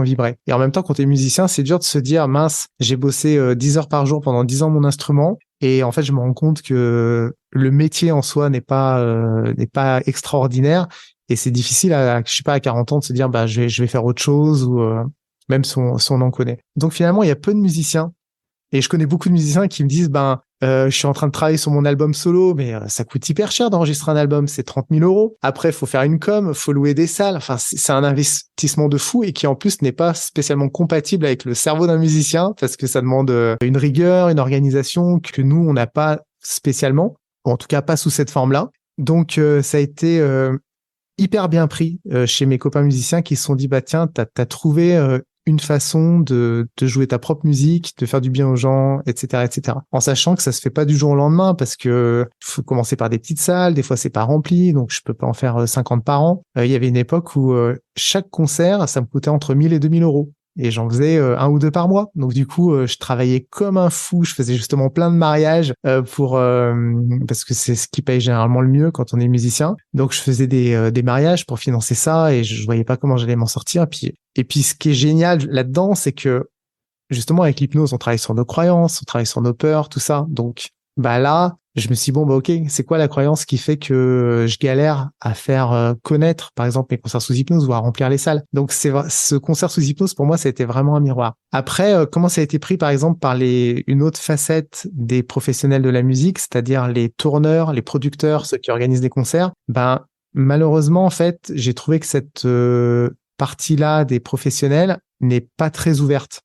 [SPEAKER 2] vibrer. Et en même temps, quand tu es musicien, c'est dur de se dire, mince, j'ai bossé 10 heures par jour pendant 10 ans mon instrument, et en fait, je me rends compte que le métier en soi n'est pas extraordinaire, et c'est difficile je sais pas, à 40 ans de se dire, je vais faire autre chose, ou même si on en connaît. Donc finalement, il y a peu de musiciens. Et je connais beaucoup de musiciens qui me disent, je suis en train de travailler sur mon album solo, mais ça coûte hyper cher d'enregistrer un album, c'est 30 000 euros. Après, faut faire une com, faut louer des salles. Enfin, c'est un investissement de fou et qui en plus n'est pas spécialement compatible avec le cerveau d'un musicien parce que ça demande une rigueur, une organisation que nous, on n'a pas spécialement, ou en tout cas pas sous cette forme-là. Donc, ça a été hyper bien pris chez mes copains musiciens qui se sont dit, tiens, t'as trouvé une façon de jouer ta propre musique, de faire du bien aux gens, etc., etc. En sachant que ça se fait pas du jour au lendemain parce que faut commencer par des petites salles, des fois c'est pas rempli, donc je peux pas en faire 50 par an. Il y avait une époque où chaque concert, ça me coûtait entre 1000 et 2000 euros. Et j'en faisais un ou deux par mois. Donc du coup, je travaillais comme un fou. Je faisais justement plein de mariages parce que c'est ce qui paye généralement le mieux quand on est musicien. Donc je faisais des mariages pour financer ça et je voyais pas comment j'allais m'en sortir. Et puis ce qui est génial là-dedans, c'est que justement avec l'hypnose, on travaille sur nos croyances, on travaille sur nos peurs, tout ça. Donc là, je me suis dit, ok, c'est quoi la croyance qui fait que je galère à faire connaître, par exemple, mes concerts sous hypnose ou à remplir les salles. Donc ce concert sous hypnose, pour moi, ça a été vraiment un miroir. Après, comment ça a été pris, par exemple, par une autre facette des professionnels de la musique, c'est-à-dire les tourneurs, les producteurs, ceux qui organisent des concerts, malheureusement, en fait, j'ai trouvé que cette partie-là des professionnels n'est pas très ouverte.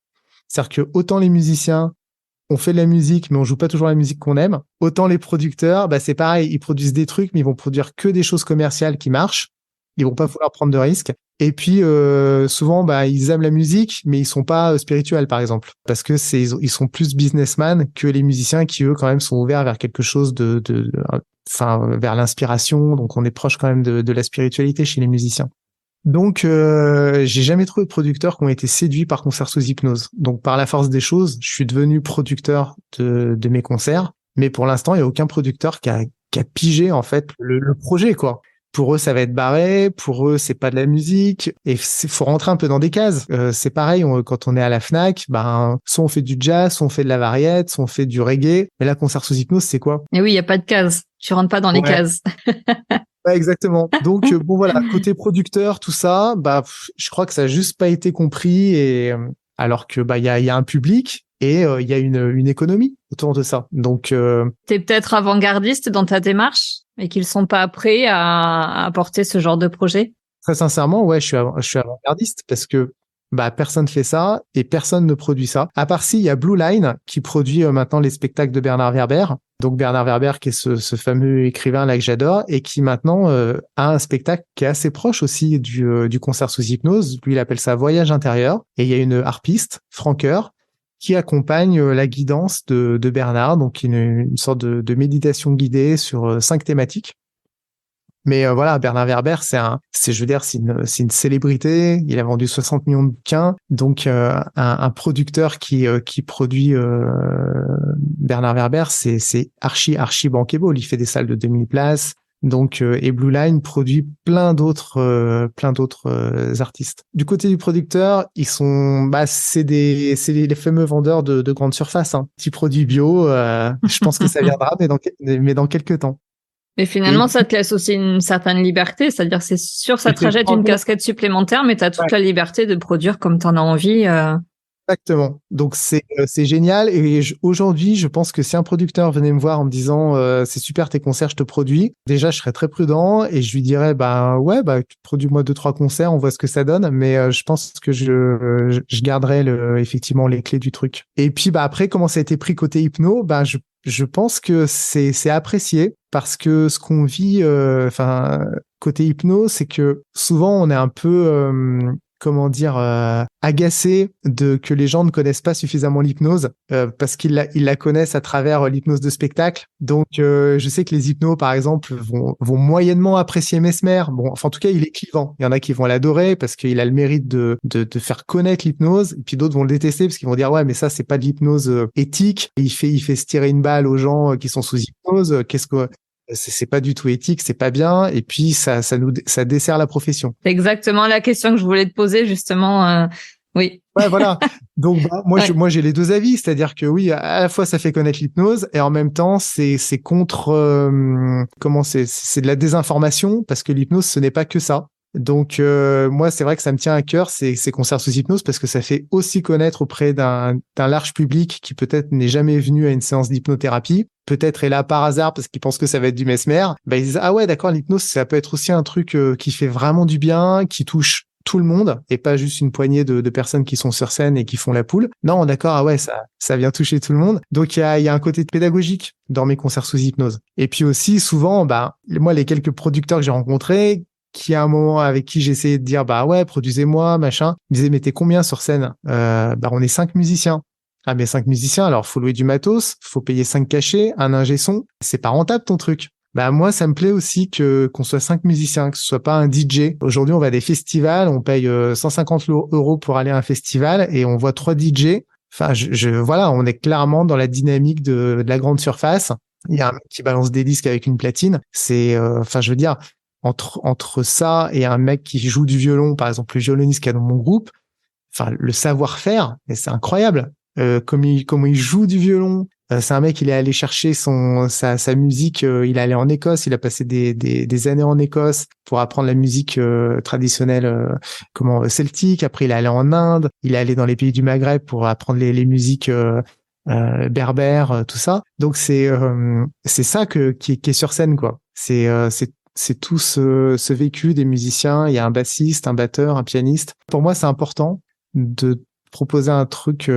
[SPEAKER 2] C'est-à-dire que autant les musiciens, on fait de la musique, mais on joue pas toujours la musique qu'on aime. Autant les producteurs, c'est pareil, ils produisent des trucs, mais ils vont produire que des choses commerciales qui marchent. Ils vont pas vouloir prendre de risques. Et puis souvent, ils aiment la musique, mais ils sont pas spirituels, par exemple, parce que ils sont plus businessmen que les musiciens qui eux quand même sont ouverts vers quelque chose vers l'inspiration. Donc on est proche quand même de la spiritualité chez les musiciens. Donc, j'ai jamais trouvé de producteurs qui ont été séduits par concerts sous hypnose. Donc, par la force des choses, je suis devenu producteur de mes concerts. Mais pour l'instant, il n'y a aucun producteur qui a pigé, en fait, le projet, quoi. Pour eux, ça va être barré. Pour eux, c'est pas de la musique. Et faut rentrer un peu dans des cases. C'est pareil, quand on est à la Fnac, soit on fait du jazz, soit on fait de la variété, soit on fait du reggae. Mais là, concert sous hypnose, c'est quoi?
[SPEAKER 1] Et oui, il n'y a pas de cases. Tu rentres pas dans les cases.
[SPEAKER 2] Ouais, exactement. Donc voilà, côté producteur, tout ça, je crois que ça a juste pas été compris et alors que il y a un public et il y a une économie autour de ça. Donc
[SPEAKER 1] t'es peut-être avant-gardiste dans ta démarche et qu'ils sont pas prêts à apporter ce genre de projet.
[SPEAKER 2] Très sincèrement, ouais, je suis avant-gardiste parce que personne fait ça et personne ne produit ça. À part si, il y a Blue Line qui produit maintenant les spectacles de Bernard Werber. Donc Bernard Werber qui est ce fameux écrivain là que j'adore et qui maintenant a un spectacle qui est assez proche aussi du concert sous hypnose. Lui, il appelle ça Voyage intérieur. Et il y a une harpiste, Franqueur, qui accompagne la guidance de Bernard, donc une sorte de méditation guidée sur 5 thématiques. Mais voilà, Bernard Werber, je veux dire, c'est une célébrité. Il a vendu 60 millions de bouquins. Donc, un producteur qui produit Bernard Werber, c'est archi bankable. Il fait des salles de 2000 places. Donc, et Blue Line produit plein d'autres artistes. Du côté du producteur, c'est les fameux vendeurs de grande surface, hein. Petits produits bio. Je pense que ça viendra, mais dans quelques temps.
[SPEAKER 1] Mais finalement, ça te laisse aussi une certaine liberté, c'est-à-dire c'est sûr, ça te rajoute une casquette supplémentaire, mais tu as toute la liberté de produire comme tu en as envie.
[SPEAKER 2] Exactement. Donc c'est génial. Et aujourd'hui, je pense que si un producteur venait me voir en me disant c'est super tes concerts, je te produis, déjà je serais très prudent et je lui dirais produis-moi 2-3 concerts, on voit ce que ça donne. Mais je pense que je garderai effectivement les clés du truc. Et puis après, comment ça a été pris côté hypno, je pense que c'est apprécié parce que ce qu'on vit, côté hypno, c'est que souvent on est un peu agacé que les gens ne connaissent pas suffisamment l'hypnose parce qu'ils la connaissent à travers l'hypnose de spectacle. Donc je sais que les hypnos par exemple vont moyennement apprécier Mesmer. Bon, enfin en tout cas, il est clivant. Il y en a qui vont l'adorer parce qu'il a le mérite de faire connaître l'hypnose, et puis d'autres vont le détester parce qu'ils vont dire ouais, mais ça c'est pas de l'hypnose éthique. Il fait se tirer une balle aux gens qui sont sous hypnose. C'est pas du tout éthique, c'est pas bien, et puis ça dessert la profession.
[SPEAKER 1] C'est exactement la question que je voulais te poser justement. Oui.
[SPEAKER 2] Ouais, voilà. Donc moi j'ai les deux avis, c'est-à-dire que oui, à la fois ça fait connaître l'hypnose et en même temps c'est contre c'est de la désinformation parce que l'hypnose ce n'est pas que ça. Donc moi c'est vrai que ça me tient à cœur ces concerts sous hypnose parce que ça fait aussi connaître auprès d'un large public qui peut-être n'est jamais venu à une séance d'hypnothérapie, peut-être est là par hasard parce qu'il pense que ça va être du mesmer. Ils disent ah ouais d'accord, l'hypnose ça peut être aussi un truc qui fait vraiment du bien, qui touche tout le monde et pas juste une poignée de personnes qui sont sur scène et qui font la poule. Non, d'accord, ah ouais, ça vient toucher tout le monde. Donc il y a un côté pédagogique dans mes concerts sous hypnose. Et puis aussi souvent moi les quelques producteurs que j'ai rencontrés qui à un moment avec qui j'essayais de dire ouais, produisez-moi, machin, ils me disaient mais t'es combien sur scène? On est 5 musiciens. Ah mais 5 musiciens, alors faut louer du matos, faut payer 5 cachets, un ingé son, c'est pas rentable ton truc. Moi, ça me plaît aussi qu'on soit 5 musiciens, que ce soit pas un DJ. Aujourd'hui, on va à des festivals, on paye 150 € pour aller à un festival et on voit 3 DJ. Enfin, voilà, on est clairement dans la dynamique de la grande surface. Il y a un mec qui balance des disques avec une platine. C'est, je veux dire, entre ça et un mec qui joue du violon, par exemple, le violoniste qu'il y a dans mon groupe, le savoir-faire, c'est incroyable. Comment il joue du violon. C'est un mec, il est allé chercher sa musique, il est allé en Écosse, il a passé des années en Écosse pour apprendre la musique traditionnelle celtique. Après, il est allé en Inde, il est allé dans les pays du Maghreb pour apprendre les musiques berbères, tout ça. Donc c'est ça qui est sur scène, quoi. C'est tout ce vécu des musiciens. Il y a un bassiste, un batteur, un pianiste. Pour moi, c'est important de proposer un truc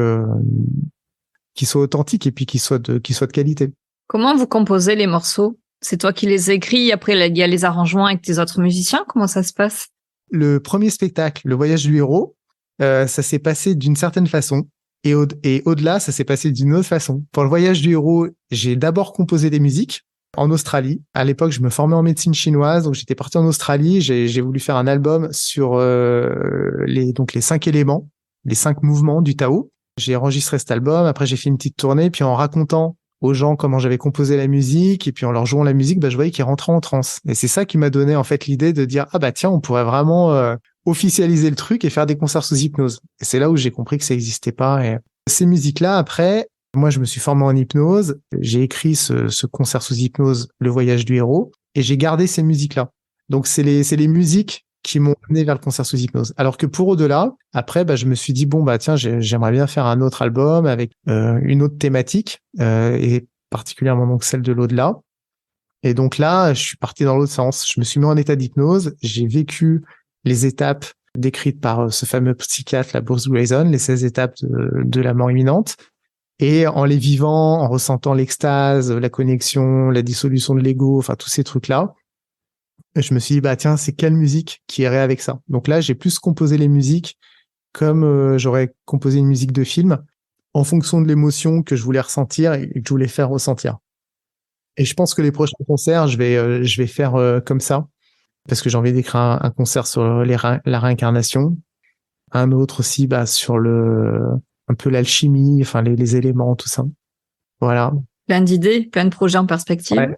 [SPEAKER 2] qui soit authentique et puis qui soit de qualité.
[SPEAKER 1] Comment vous composez les morceaux? C'est toi qui les écris, après il y a les arrangements avec tes autres musiciens? Comment ça se passe?
[SPEAKER 2] Le premier spectacle, Le Voyage du héros, ça s'est passé d'une certaine façon et au-delà, ça s'est passé d'une autre façon. Pour Le Voyage du héros, j'ai d'abord composé des musiques en Australie. À l'époque, je me formais en médecine chinoise, donc j'étais parti en Australie. J'ai voulu faire un album sur les 5 éléments, les 5 mouvements du Tao. J'ai enregistré cet album, après j'ai fait une petite tournée, puis en racontant aux gens comment j'avais composé la musique, et puis en leur jouant la musique, je voyais qu'ils rentraient en transe. Et c'est ça qui m'a donné en fait l'idée de dire tiens, on pourrait vraiment officialiser le truc et faire des concerts sous hypnose. Et c'est là où j'ai compris que ça n'existait pas. Et ces musiques-là, après, moi je me suis formé en hypnose, j'ai écrit ce concert sous hypnose, Le Voyage du héros, et j'ai gardé ces musiques-là. Donc c'est les musiques qui m'ont amené vers le concert sous hypnose. Alors que pour au-delà, après, je me suis dit, tiens, j'aimerais bien faire un autre album avec une autre thématique, et particulièrement donc celle de l'au-delà. Et donc là, je suis parti dans l'autre sens. Je me suis mis en état d'hypnose, j'ai vécu les étapes décrites par ce fameux psychiatre, la Bruce Grayson, les 16 étapes de la mort imminente. Et en les vivant, en ressentant l'extase, la connexion, la dissolution de l'ego, enfin tous ces trucs-là, je me suis dit, tiens, c'est quelle musique qui irait avec ça? Donc là, j'ai plus composé les musiques comme j'aurais composé une musique de film en fonction de l'émotion que je voulais ressentir et que je voulais faire ressentir. Et je pense que les prochains concerts, je vais faire comme ça. parce que j'ai envie d'écrire un concert sur la réincarnation. Un autre aussi, sur un peu l'alchimie, enfin les éléments, tout ça. Voilà.
[SPEAKER 1] Plein d'idées, plein de projets en perspective.
[SPEAKER 2] Ouais.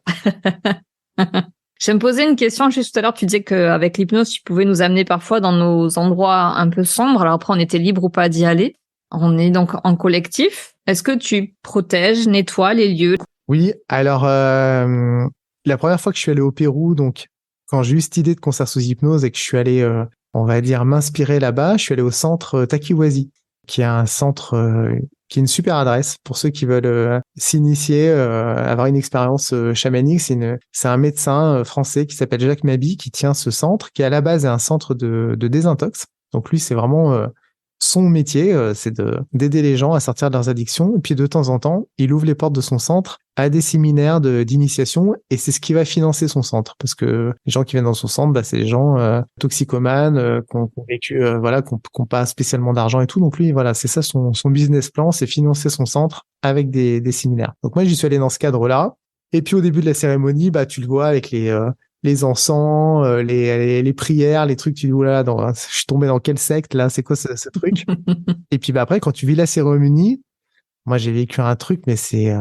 [SPEAKER 1] Je vais me poser une question. Juste tout à l'heure, tu disais qu'avec l'hypnose, tu pouvais nous amener parfois dans nos endroits un peu sombres. Alors après, on était libre ou pas d'y aller. On est donc en collectif. Est-ce que tu protèges, nettoies les lieux?
[SPEAKER 2] Oui, alors la première fois que je suis allé au Pérou, donc quand j'ai eu cette idée de concert sous hypnose et que je suis allé, on va dire, m'inspirer là-bas, je suis allé au centre Takiwazi, qui est un centre qui est une super adresse pour ceux qui veulent s'initier, avoir une expérience chamanique. C'est un médecin français qui s'appelle Jacques Mabi qui tient ce centre, qui à la base est un centre de désintox. Donc lui, c'est vraiment son métier, c'est d'aider les gens à sortir de leurs addictions. Et puis de temps en temps, il ouvre les portes de son centre à des séminaires d'initiation, et c'est ce qui va financer son centre, parce que les gens qui viennent dans son centre, c'est les gens toxicomanes, qui ont vécu, qui ont pas spécialement d'argent et tout. Donc lui, voilà, c'est ça son business plan, c'est financer son centre avec des séminaires. Donc moi, j'y suis allé dans ce cadre-là. Et puis au début de la cérémonie, tu le vois avec les encens, les prières, les trucs, tu dis, oula, je suis tombé dans quelle secte, là, c'est quoi ce truc? Et puis après, quand tu vis la cérémonie, moi j'ai vécu un truc, mais c'est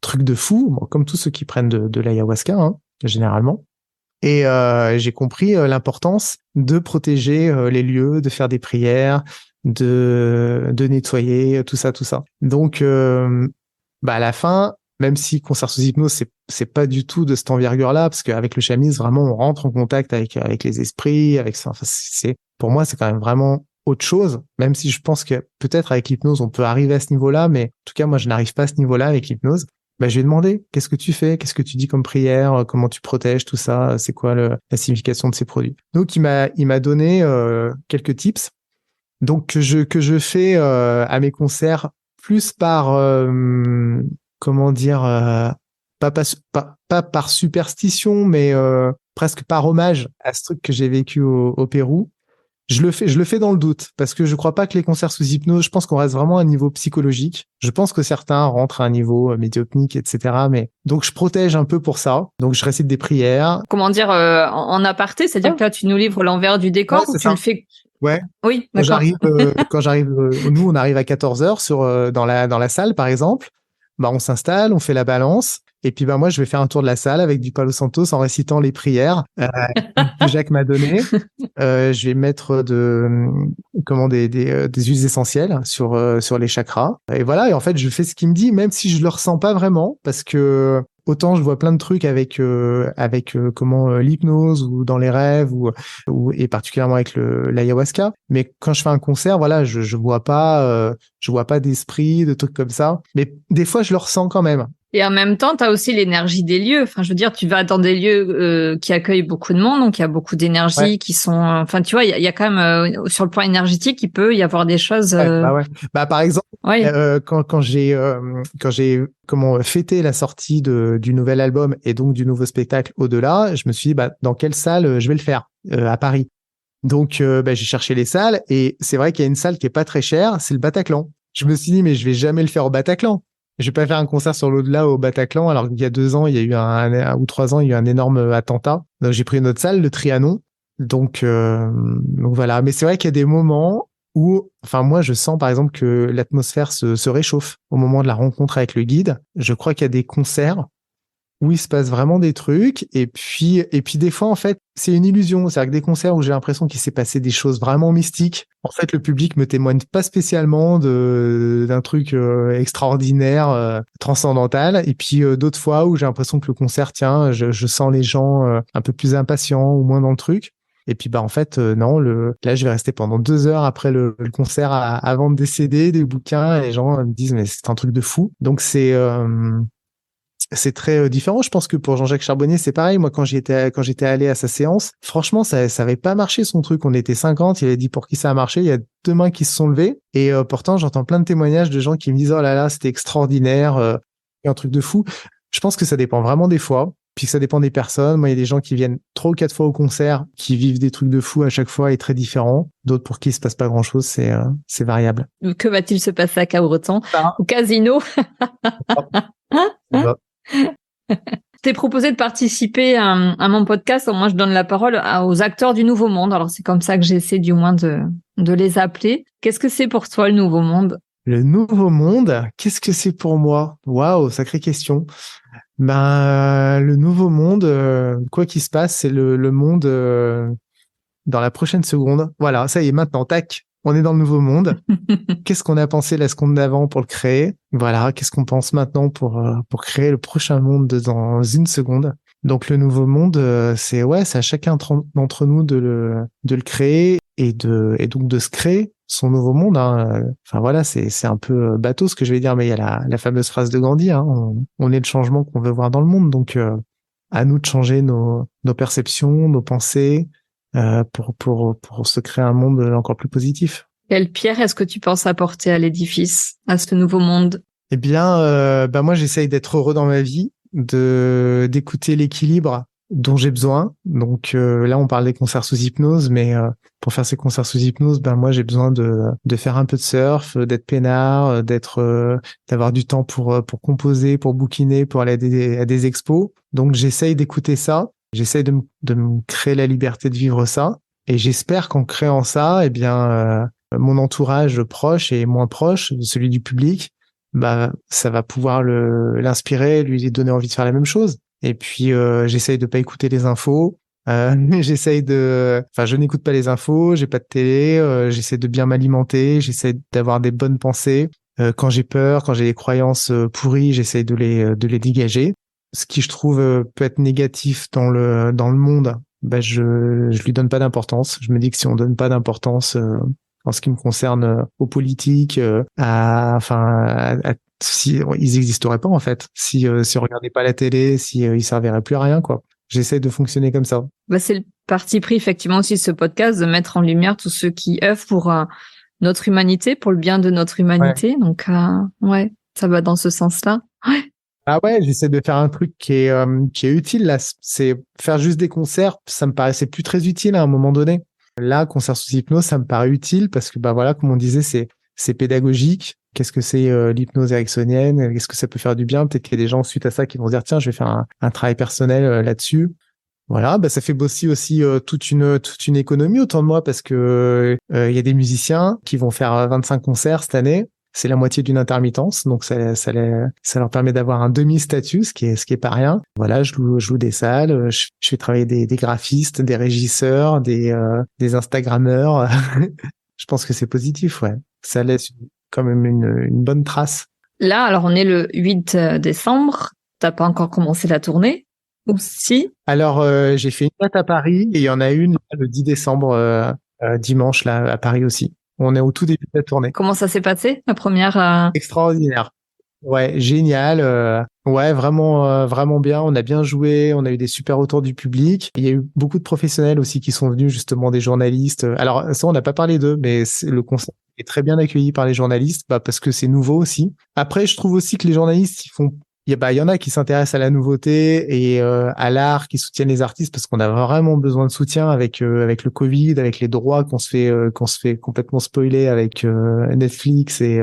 [SPEAKER 2] truc de fou, comme tous ceux qui prennent de l'ayahuasca, hein, généralement. Et j'ai compris l'importance de protéger les lieux, de faire des prières, de nettoyer, tout ça. Donc, à la fin, même si concert sous hypnose, c'est pas du tout de cette envergure-là, parce qu'avec le chamanisme, vraiment, on rentre en contact avec les esprits, pour moi, c'est quand même vraiment autre chose, même si je pense que peut-être avec l'hypnose, on peut arriver à ce niveau-là, mais en tout cas, moi, je n'arrive pas à ce niveau-là avec l'hypnose. Je lui ai demandé, qu'est-ce que tu fais? Qu'est-ce que tu dis comme prière? Comment tu protèges tout ça? C'est quoi la signification de ces produits? Donc, il m'a donné quelques tips. Donc, que je fais à mes concerts, plus par, comment dire, pas par superstition, mais presque par hommage à ce truc que j'ai vécu au Pérou. Je le fais dans le doute, parce que je crois pas que les concerts sous hypnose, je pense qu'on reste vraiment à un niveau psychologique. Je pense que certains rentrent à un niveau médiopnique, etc. Mais donc je protège un peu pour ça. Donc je récite des prières.
[SPEAKER 1] Comment dire, en aparté, c'est-à-dire que là tu nous livres l'envers du décor, ou tu le fais?
[SPEAKER 2] Ouais.
[SPEAKER 1] Oui,
[SPEAKER 2] d'accord.
[SPEAKER 1] Quand
[SPEAKER 2] j'arrive, nous on arrive à 14h dans la salle par exemple. On s'installe, on fait la balance. Et puis moi, je vais faire un tour de la salle avec du Palo Santos en récitant les prières que Jacques m'a données. Je vais mettre des huiles essentielles sur les chakras. Et voilà. Et en fait, je fais ce qu'il me dit, même si je le ressens pas vraiment, parce que autant je vois plein de trucs avec l'hypnose ou dans les rêves et particulièrement avec l'ayahuasca. Mais quand je fais un concert, voilà, je vois pas d'esprit, de trucs comme ça. Mais des fois, je le ressens quand même.
[SPEAKER 1] Et en même temps, tu as aussi l'énergie des lieux. Enfin, je veux dire, tu vas dans des lieux qui accueillent beaucoup de monde, donc il y a beaucoup d'énergie qui sont... Enfin, tu vois, il y a quand même, sur le plan énergétique, il peut y avoir des choses...
[SPEAKER 2] par exemple, quand j'ai fêté la sortie du nouvel album et donc du nouveau spectacle Au-delà, je me suis dit, dans quelle salle je vais le faire à Paris. Donc, j'ai cherché les salles, et c'est vrai qu'il y a une salle qui est pas très chère, c'est le Bataclan. Je me suis dit, mais je vais jamais le faire au Bataclan. Je vais pas faire un concert sur l'au-delà au Bataclan, alors qu'il y a 2 ans, il y a eu ou 3 ans, il y a eu un énorme attentat. Donc, j'ai pris une autre salle, le Trianon. Donc voilà. Mais c'est vrai qu'il y a des moments où, enfin, moi, je sens, par exemple, que l'atmosphère se réchauffe au moment de la rencontre avec le guide. Je crois qu'il y a des concerts où il se passe vraiment des trucs, et puis des fois, en fait, c'est une illusion. C'est-à-dire que des concerts où j'ai l'impression qu'il s'est passé des choses vraiment mystiques, en fait, le public me témoigne pas spécialement d'un truc extraordinaire, transcendantal. Et puis d'autres fois où j'ai l'impression que le concert, je sens les gens un peu plus impatients ou moins dans le truc. Et puis en fait non, là je vais rester pendant 2 heures après le concert à vendre des CD, des bouquins, et les gens me disent mais c'est un truc de fou. Donc c'est très différent. Je pense que pour Jean-Jacques Charbonnier, c'est pareil. Moi, quand j'étais allé à sa séance, franchement, ça avait pas marché son truc. On était 50, il avait dit pour qui ça a marché. Il y a 2 mains qui se sont levées. Et pourtant, j'entends plein de témoignages de gens qui me disent oh là là, c'était extraordinaire, un truc de fou. Je pense que ça dépend vraiment des fois, puis que ça dépend des personnes. Moi, il y a des gens qui viennent 3 ou 4 fois au concert, qui vivent des trucs de fou à chaque fois et très différents. D'autres pour qui il se passe pas grand-chose, c'est variable.
[SPEAKER 1] Que va-t-il se passer à Cabreton, au casino? T'es proposé de participer à mon podcast. Moi, je donne la parole aux acteurs du Nouveau Monde. Alors, c'est comme ça que j'essaie du moins de les appeler. Qu'est-ce que c'est pour toi, le Nouveau Monde?
[SPEAKER 2] Le Nouveau Monde, qu'est-ce que c'est pour moi? Waouh, sacrée question. Ben, le Nouveau Monde, quoi qu'il se passe, c'est le monde dans la prochaine seconde. Voilà, ça y est, maintenant, tac, on est dans le Nouveau Monde. Qu'est-ce qu'on a pensé la seconde d'avant pour le créer? Voilà, qu'est-ce qu'on pense maintenant pour créer le prochain monde dans une seconde? Donc le Nouveau Monde, c'est à chacun d'entre nous de le créer et donc de se créer son nouveau monde. Hein. Enfin voilà, c'est un peu bateau ce que je vais dire, mais il y a la fameuse phrase de Gandhi. Hein, on est le changement qu'on veut voir dans le monde. Donc à nous de changer nos perceptions, nos pensées pour se créer un monde encore plus positif.
[SPEAKER 1] Quelle pierre est-ce que tu penses apporter à l'édifice, à ce nouveau monde?
[SPEAKER 2] Eh bien, moi, j'essaye d'être heureux dans ma vie, d'écouter l'équilibre dont j'ai besoin. Donc là, on parle des concerts sous hypnose, mais pour faire ces concerts sous hypnose, moi, j'ai besoin de faire un peu de surf, d'être peinard, d'avoir du temps pour composer, pour bouquiner, pour aller à des expos. Donc, j'essaye d'écouter ça. J'essaye de me créer la liberté de vivre ça. Et j'espère qu'en créant ça, eh bien, mon entourage proche et moins proche, celui du public, ça va pouvoir l'inspirer, lui donner envie de faire la même chose. Et puis j'essaye de pas écouter les infos. Je n'écoute pas les infos, j'ai pas de télé, j'essaie de bien m'alimenter, j'essaie d'avoir des bonnes pensées. Quand j'ai peur, quand j'ai des croyances pourries, j'essaie de les dégager. Ce qui je trouve peut être négatif dans le monde, je lui donne pas d'importance. Je me dis que si on donne pas d'importance en ce qui me concerne aux politiques, si ils existeraient pas en fait, si on regardait pas la télé, si ils serviraient plus à rien quoi. J'essaie de fonctionner comme ça.
[SPEAKER 1] C'est le parti pris effectivement aussi de ce podcast, de mettre en lumière tous ceux qui œuvrent pour notre humanité, pour le bien de notre humanité. Ouais. Donc ça va dans ce sens-là. Ouais.
[SPEAKER 2] Ah ouais, j'essaie de faire un truc qui est utile là. C'est faire juste des concerts, ça me paraissait plus très utile à un moment donné. Là, concert sous hypnose, ça me paraît utile parce que voilà, comme on disait, c'est pédagogique. Qu'est-ce que c'est l'hypnose ericksonienne? Est-ce que ça peut faire du bien? Peut-être qu'il y a des gens suite à ça qui vont se dire tiens, je vais faire un travail personnel là-dessus. Voilà, ça fait bosser aussi toute une économie autour de moi parce que il y a des musiciens qui vont faire 25 concerts cette année. C'est la moitié d'une intermittence, donc ça leur permet d'avoir un demi-statut, ce qui est pas rien. Voilà, je loue des salles, je fais travailler des graphistes, des régisseurs, des Instagrammeurs. Je pense que c'est positif, ouais. Ça laisse quand même une bonne trace.
[SPEAKER 1] Là, alors on est le 8 décembre. T'as pas encore commencé la tournée? Ou si?
[SPEAKER 2] Alors, j'ai fait une date à Paris et il y en a une le 10 décembre, dimanche, là, à Paris aussi. On est au tout début de la tournée.
[SPEAKER 1] Comment ça s'est passé, la première?
[SPEAKER 2] Extraordinaire. Ouais, génial. Ouais, vraiment bien. On a bien joué. On a eu des super retours du public. Il y a eu beaucoup de professionnels aussi qui sont venus, justement, des journalistes. Alors, ça, on n'a pas parlé d'eux, mais le concert est très bien accueilli par les journalistes, parce que c'est nouveau aussi. Après, je trouve aussi que les journalistes, il y en a qui s'intéressent à la nouveauté et à l'art, qui soutiennent les artistes parce qu'on a vraiment besoin de soutien avec le Covid, avec les droits qu'on se fait complètement spoiler avec Netflix et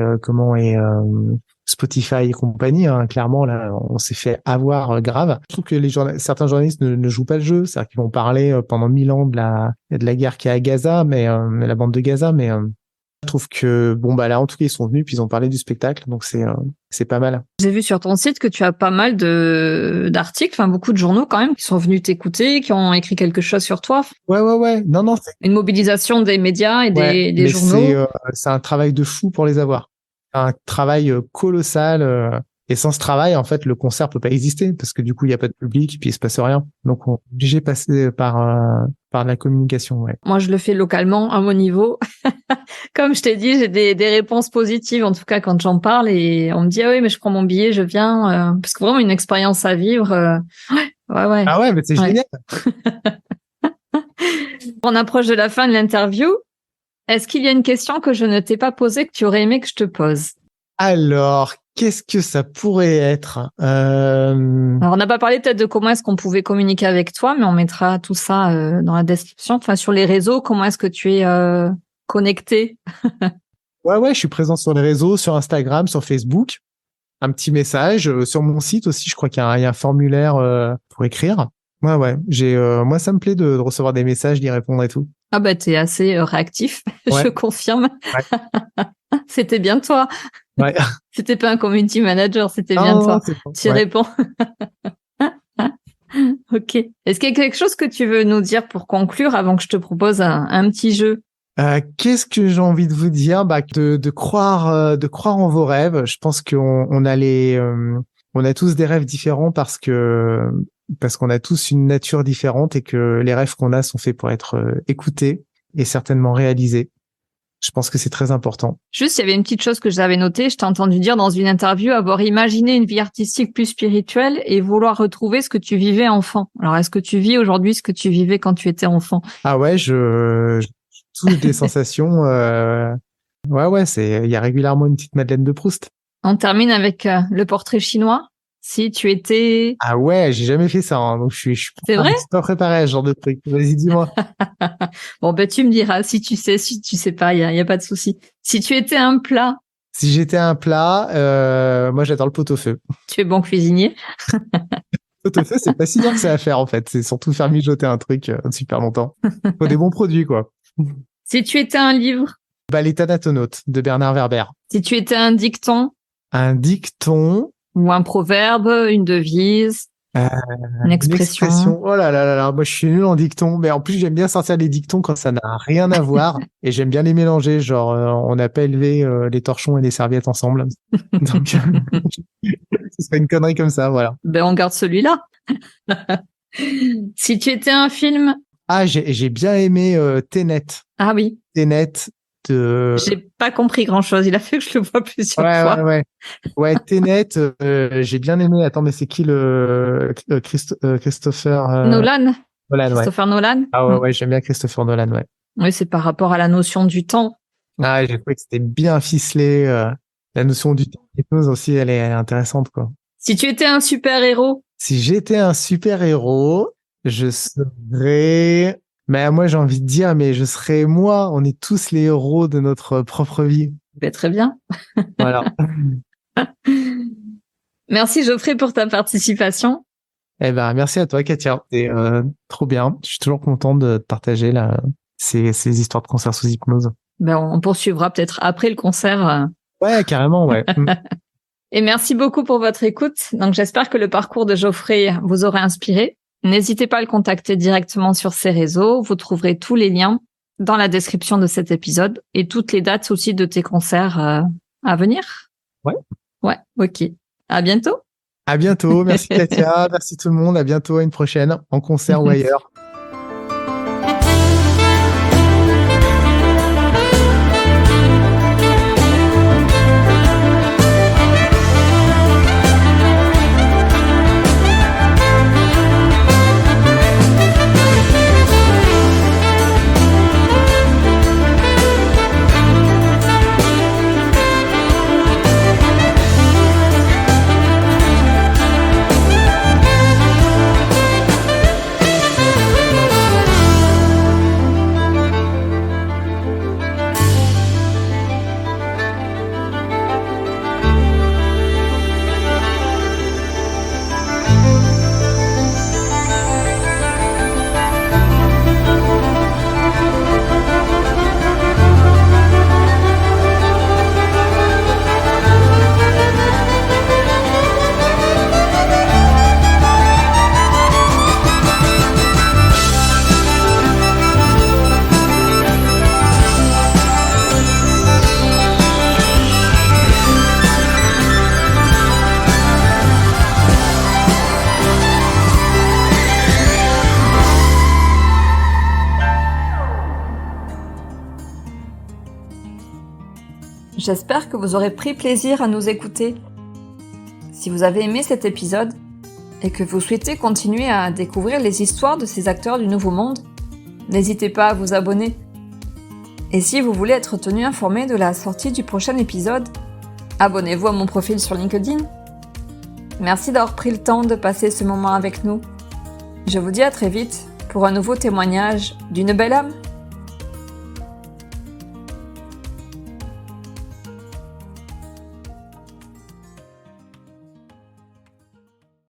[SPEAKER 2] Spotify et compagnie. Hein. Clairement, là, on s'est fait avoir grave. Je trouve que certains journalistes ne jouent pas le jeu, c'est-à-dire qu'ils vont parler pendant 1000 ans de la guerre qu'il y a à Gaza, mais la bande de Gaza, mais je trouve que là en tout cas ils sont venus puis ils ont parlé du spectacle, donc c'est pas mal.
[SPEAKER 1] J'ai vu sur ton site que tu as pas mal d'articles, beaucoup de journaux quand même qui sont venus t'écouter, qui ont écrit quelque chose sur toi.
[SPEAKER 2] Ouais. Non.
[SPEAKER 1] Une mobilisation des médias et des journaux.
[SPEAKER 2] C'est un travail de fou pour les avoir. Un travail colossal. Et sans ce travail, en fait, le concert peut pas exister parce que du coup, il y a pas de public et puis il se passe rien. Donc, on est obligé de passer par la communication, ouais.
[SPEAKER 1] Moi, je le fais localement à mon niveau. Comme je t'ai dit, j'ai des réponses positives, en tout cas, quand j'en parle et on me dit, ah oui, mais je prends mon billet, je viens, parce que vraiment une expérience à vivre. Ouais.
[SPEAKER 2] Ah ouais, mais c'est génial.
[SPEAKER 1] On approche de la fin de l'interview. Est-ce qu'il y a une question que je ne t'ai pas posée que tu aurais aimé que je te pose?
[SPEAKER 2] Alors, qu'est-ce que ça pourrait être
[SPEAKER 1] Alors, on n'a pas parlé peut-être de comment est-ce qu'on pouvait communiquer avec toi, mais on mettra tout ça dans la description. Enfin, sur les réseaux, comment est-ce que tu es connecté?
[SPEAKER 2] Ouais, je suis présent sur les réseaux, sur Instagram, sur Facebook. un petit message. Sur mon site aussi, je crois qu'il y a un formulaire pour écrire. Ouais. Moi, ça me plaît de recevoir des messages, d'y répondre et tout.
[SPEAKER 1] Ah bah, t'es assez réactif,
[SPEAKER 2] Ouais.
[SPEAKER 1] je confirme.
[SPEAKER 2] Ouais.
[SPEAKER 1] C'était bien toi.
[SPEAKER 2] Ouais.
[SPEAKER 1] C'était pas un community manager, c'était bien toi. Tu réponds. Ok. Est-ce qu'il y a quelque chose que tu veux nous dire pour conclure avant que je te propose un petit jeu?
[SPEAKER 2] Qu'est-ce que j'ai envie de vous dire? De croire en vos rêves. Je pense qu'on a tous des rêves différents parce qu'on a tous une nature différente et que les rêves qu'on a sont faits pour être écoutés et certainement réalisés. Je pense que c'est très important.
[SPEAKER 1] Juste, il y avait une petite chose que j'avais notée. Je t'ai entendu dire dans une interview avoir imaginé une vie artistique plus spirituelle et vouloir retrouver ce que tu vivais enfant. Alors, est-ce que tu vis aujourd'hui ce que tu vivais quand tu étais enfant?
[SPEAKER 2] Ah ouais, je touche des sensations. Ouais, il y a régulièrement une petite Madeleine de Proust.
[SPEAKER 1] On termine avec le portrait chinois. Si tu étais...
[SPEAKER 2] Ah ouais, j'ai jamais fait ça, hein, donc je suis
[SPEAKER 1] C'est vrai?
[SPEAKER 2] pas préparé à ce genre de truc. Vas-y, dis-moi.
[SPEAKER 1] Bon, ben, tu me diras si tu sais pas, il y a pas de souci. Si tu étais un plat.
[SPEAKER 2] Si j'étais un plat, moi j'adore le pot-au-feu.
[SPEAKER 1] Tu es bon cuisinier.
[SPEAKER 2] Pot-au-feu, c'est pas si dur que ça à faire en fait. C'est surtout faire mijoter un truc super longtemps. Faut des bons produits, quoi.
[SPEAKER 1] Si tu étais un livre.
[SPEAKER 2] Les Thanatonautes de Bernard Werber.
[SPEAKER 1] Si tu étais un dicton.
[SPEAKER 2] Un dicton.
[SPEAKER 1] Ou un proverbe, une devise, une expression.
[SPEAKER 2] Oh là, moi je suis nul en dicton, mais en plus j'aime bien sortir les dictons quand ça n'a rien à voir et j'aime bien les mélanger, genre on n'a pas élevé les torchons et les serviettes ensemble. Donc ce serait une connerie comme ça, voilà.
[SPEAKER 1] Ben on garde celui-là. Si tu étais un film.
[SPEAKER 2] Ah, j'ai bien aimé Tenet.
[SPEAKER 1] Ah oui.
[SPEAKER 2] Tenet.
[SPEAKER 1] J'ai pas compris grand-chose. Il a fait que je le vois plusieurs fois.
[SPEAKER 2] Ouais, Tenet, j'ai bien aimé. Attends, mais c'est qui le Christopher
[SPEAKER 1] Nolan.
[SPEAKER 2] Christopher
[SPEAKER 1] Nolan.
[SPEAKER 2] Ah ouais, j'aime bien Christopher Nolan, ouais.
[SPEAKER 1] Oui, c'est par rapport à la notion du temps.
[SPEAKER 2] Ah, j'ai trouvé que c'était bien ficelé. La notion du temps aussi, elle est intéressante, quoi.
[SPEAKER 1] Si tu étais un super-héros.
[SPEAKER 2] Si j'étais un super-héros, je serais... Mais moi, j'ai envie de dire, mais je serais moi. On est tous les héros de notre propre vie.
[SPEAKER 1] Ben, très bien.
[SPEAKER 2] Voilà.
[SPEAKER 1] Merci Geoffrey pour ta participation.
[SPEAKER 2] Eh ben, merci à toi, Katia. C'est trop bien. Je suis toujours content de partager ces histoires de concert sous hypnose.
[SPEAKER 1] Ben, on poursuivra peut-être après le concert.
[SPEAKER 2] Ouais, carrément, ouais.
[SPEAKER 1] Et merci beaucoup pour votre écoute. Donc, j'espère que le parcours de Geoffrey vous aura inspiré. N'hésitez pas à le contacter directement sur ses réseaux. Vous trouverez tous les liens dans la description de cet épisode et toutes les dates aussi de tes concerts à venir. Ouais, ok. À bientôt.
[SPEAKER 2] À bientôt. Merci Katia. Merci tout le monde. À bientôt. À une prochaine en concert ou ailleurs.
[SPEAKER 1] J'espère que vous aurez pris plaisir à nous écouter. Si vous avez aimé cet épisode et que vous souhaitez continuer à découvrir les histoires de ces acteurs du Nouveau Monde, n'hésitez pas à vous abonner. Et si vous voulez être tenu informé de la sortie du prochain épisode, abonnez-vous à mon profil sur LinkedIn. Merci d'avoir pris le temps de passer ce moment avec nous. Je vous dis à très vite pour un nouveau témoignage d'une belle âme.